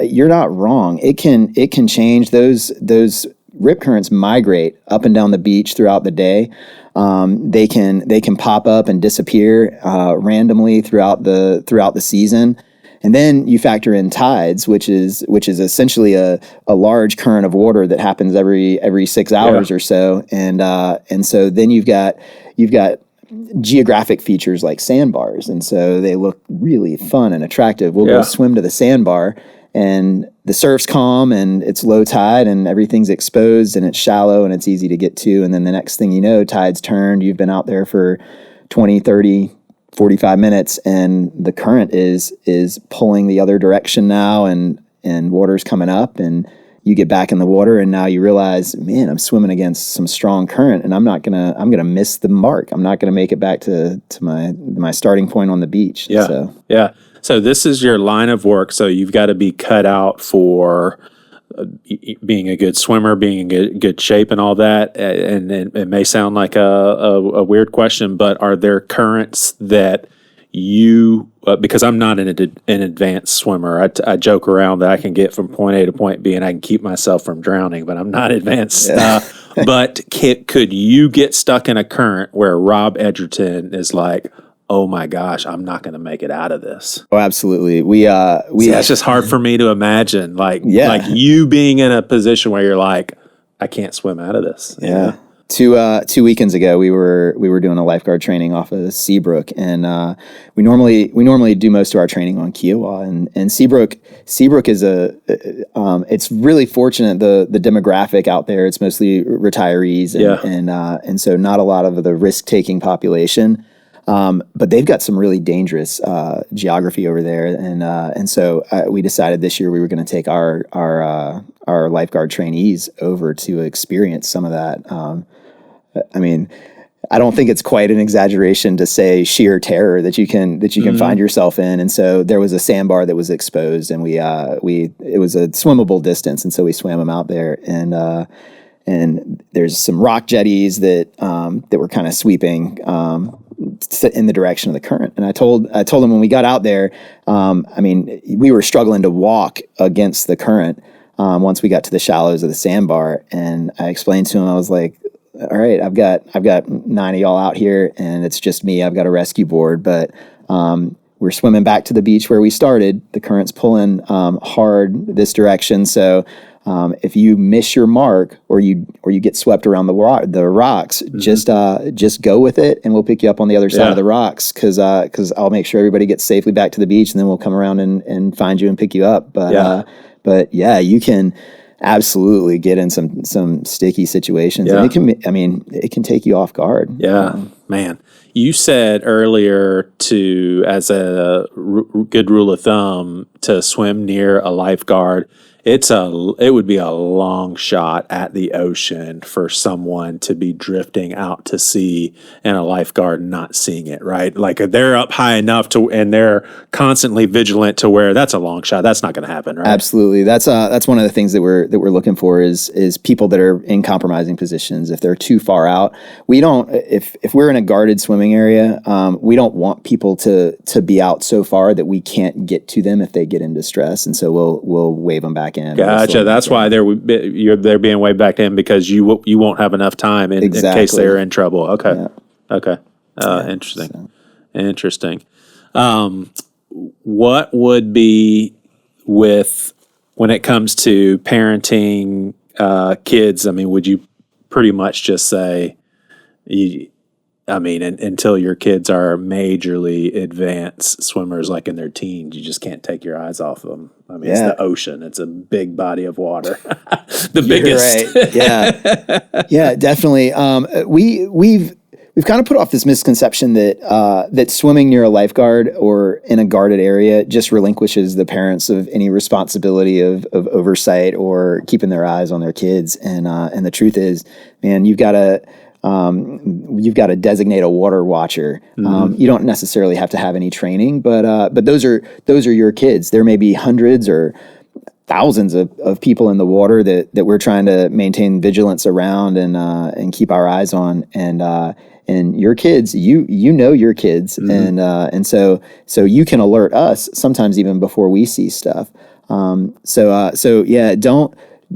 you're not wrong. It can change. Those rip currents migrate up and down the beach throughout the day. They can pop up and disappear randomly throughout the season. And then you factor in tides, which is essentially a large current of water that happens every 6 hours or so, and so then you've got geographic features like sandbars, and so they look really fun and attractive. We'll go swim to the sandbar, and the surf's calm, and it's low tide, and everything's exposed, and it's shallow, and it's easy to get to. And then the next thing you know, tide's turned. You've been out there for 20, 30, 45 minutes, and the current is pulling the other direction now, and water's coming up, and you get back in the water and now you realize, man, I'm swimming against some strong current and I'm gonna miss the mark. I'm not gonna make it back to my starting point on the beach. Yeah. So this is your line of work. So you've got to be cut out for being a good swimmer, being in good shape and all that. And it may sound like a weird question, but are there currents that you, because I'm not an advanced swimmer, I joke around that I can get from point A to point B and I can keep myself from drowning, but I'm not advanced. But could you get stuck in a current where Rob Edgerton is like, oh my gosh, I'm not going to make it out of this? Oh, absolutely. It's just hard for me to imagine, like you being in a position where you're like, I can't swim out of this. Yeah. 2 weekends ago, we were doing a lifeguard training off of Seabrook, and we normally do most of our training on Kiowa, and Seabrook is it's really fortunate the demographic out there. It's mostly retirees, and so not a lot of the risk taking population. But they've got some really dangerous geography over there, and so we decided this year we were going to take our lifeguard trainees over to experience some of that. I mean, I don't think it's quite an exaggeration to say sheer terror that you can find yourself in. And so there was a sandbar that was exposed, and it was a swimmable distance, and so we swam them out there, and there's some rock jetties that were kind of sweeping in the direction of the current. And I told them when we got out there, we were struggling to walk against the current once we got to the shallows of the sandbar. And I explained to them, I was like, all right, I've got 9 of y'all out here, and it's just me. I've got a rescue board, but we're swimming back to the beach where we started. The current's pulling hard this direction, so if you miss your mark or you get swept around the rocks, just go with it, and we'll pick you up on the other side of the rocks, because I'll make sure everybody gets safely back to the beach, and then we'll come around and find you and pick you up. But you can absolutely get in some sticky situations, and it can take you off guard. Man, you said earlier as a good rule of thumb to swim near a lifeguard. It would be a long shot at the ocean for someone to be drifting out to sea and a lifeguard not seeing it, right? Like they're up high enough and they're constantly vigilant to where that's a long shot. That's not going to happen, right? Absolutely. That's one of the things that we're looking for is people that are in compromising positions. If they're too far out, we don't. If we're in a guarded swimming area, we don't want people to be out so far that we can't get to them if they get in distress, and so we'll wave them back in. Gotcha. That's why they're being waved back in, because you won't have enough time in case they're in trouble. Okay. Yeah. Okay. Interesting. Interesting. What would be when it comes to parenting kids? I mean, would you pretty much just say, until your kids are majorly advanced swimmers, like in their teens, you just can't take your eyes off them. I mean, it's the ocean. It's a big body of water. The biggest. Right. Yeah, definitely. We've kind of put off this misconception that swimming near a lifeguard or in a guarded area just relinquishes the parents of any responsibility of oversight or keeping their eyes on their kids. And the truth is, man, you've got to designate a water watcher. You don't necessarily have to have any training, but those are your kids. There may be hundreds or thousands of people in the water that we're trying to maintain vigilance around and keep our eyes on. And your kids, you know your kids, and so you can alert us sometimes even before we see stuff.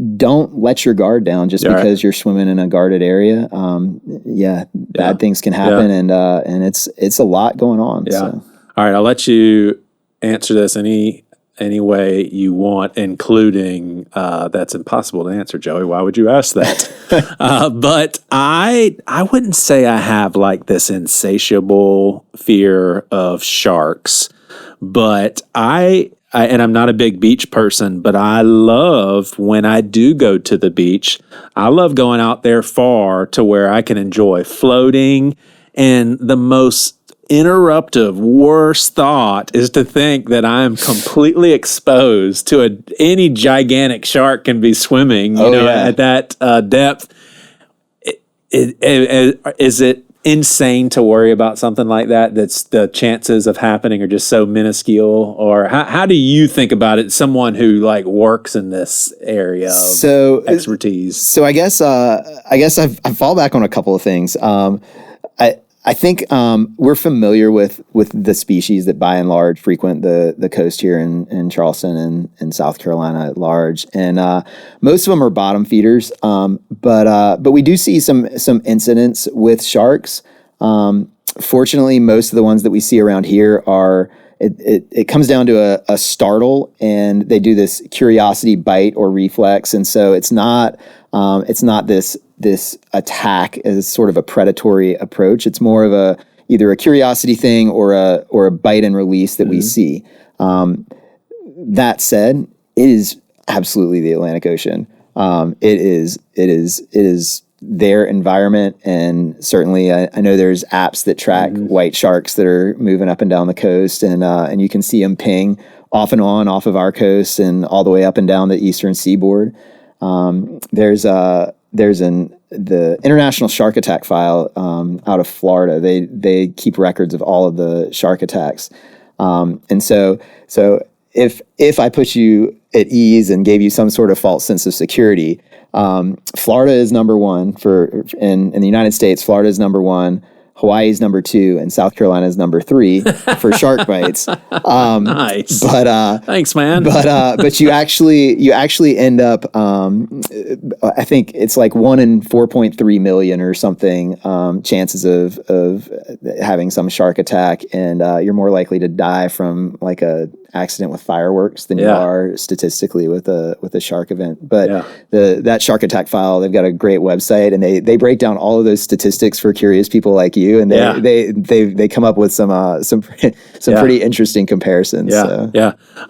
Don't let your guard down just because you're swimming in a guarded area. Bad things can happen, and it's a lot going on. Yeah. So. All right, I'll let you answer this any way you want, including that's impossible to answer, Joey. Why would you ask that? But I wouldn't say I have like this insatiable fear of sharks, but and I'm not a big beach person, but I love when I do go to the beach. I love going out there far to where I can enjoy floating. And the most interruptive worst thought is to think that I'm completely exposed to any gigantic shark can be swimming, at that depth. Is it insane to worry about something like that? That's the chances of happening are just so minuscule. Or how do you think about it? Someone who works in this area of expertise. So I guess I fall back on a couple of things. I think we're familiar with the species that by and large frequent the coast here in Charleston and South Carolina at large, and most of them are bottom feeders. But we do see some incidents with sharks. Fortunately, most of the ones that we see around here are it comes down to a startle, and they do this curiosity bite or reflex, and so it's not this attack as sort of a predatory approach. It's more of either a curiosity thing or a bite and release that we see. That said, it is absolutely the Atlantic Ocean. It is their environment, and certainly I know there's apps that track white sharks that are moving up and down the coast, and you can see them ping off and on off of our coast and all the way up and down the eastern seaboard. There's the International Shark Attack File out of Florida. They keep records of all of the shark attacks, and so if I put you at ease and gave you some sort of false sense of security, Florida is number one in the United States. Florida is number one. Hawaii is number 2, and South Carolina is number 3 for shark bites. Nice. But thanks, man. But you actually end up. I think it's 1 in 4.3 million or something chances of having some shark attack, and you're more likely to die from a accident with fireworks than you are statistically with a shark event. But that Shark Attack File, they've got a great website, and they break down all of those statistics for curious people like you, and they come up with some pretty interesting comparisons. All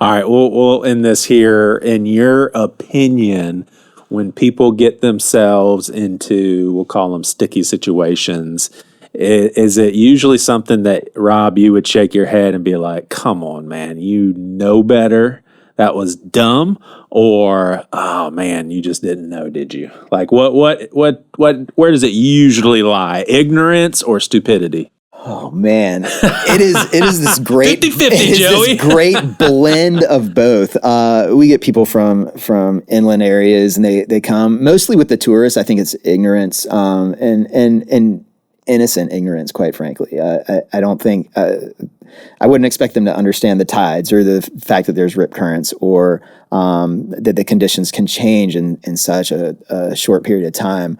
right, we'll end this here. In your opinion, when people get themselves into, we'll call them sticky situations, is it usually something that, Rob, you would shake your head and be like, come on, man, you know better? That was dumb? Or, oh man, you just didn't know, did you? Where does it usually lie? Ignorance or stupidity? Oh man, it is this great 50-50, Joey. This great blend of both. We get people from inland areas, and they come mostly with the tourists. I think it's ignorance, and innocent ignorance, quite frankly. I don't think I wouldn't expect them to understand the tides or the fact that there's rip currents, or that the conditions can change in such a short period of time.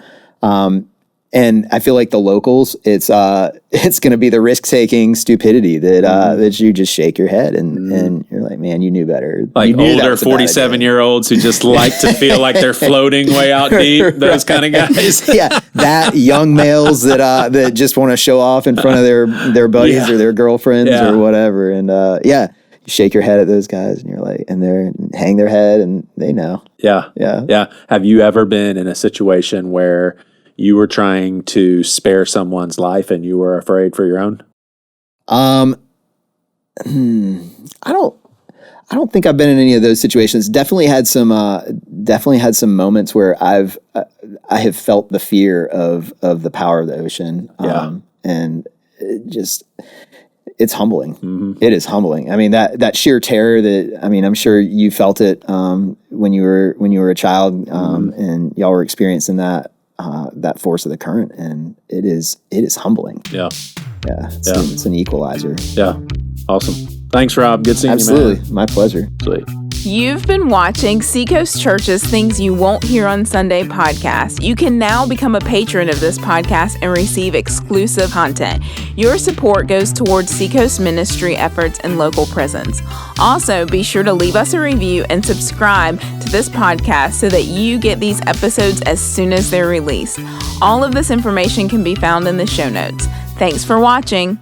And I feel like the locals, it's going to be the risk-taking stupidity that you just shake your head and you're like, man, you knew better. Like older 47-year-olds who just like to feel like they're floating way out deep. Those kind of guys. Yeah, that young males that just want to show off in front of their buddies or their girlfriends or whatever. And you shake your head at those guys, and you're like, and they hang their head, and they know. Yeah. Have you ever been in a situation where you were trying to spare someone's life and you were afraid for your own? I don't think I've been in any of those situations. Definitely had some moments where I have felt the fear of the power of the ocean. And it's humbling. Mm-hmm. It is humbling. I mean, that sheer terror I'm sure you felt it when you were a child, and y'all were experiencing that force of the current, and it is humbling. It's an equalizer. Awesome. Thanks, Rob. Good seeing you, man. Absolutely. My pleasure. Sweet. You've been watching Seacoast Church's Things You Won't Hear on Sunday podcast. You can now become a patron of this podcast and receive exclusive content. Your support goes towards Seacoast ministry efforts and local presence. Also, be sure to leave us a review and subscribe to this podcast so that you get these episodes as soon as they're released. All of this information can be found in the show notes. Thanks for watching.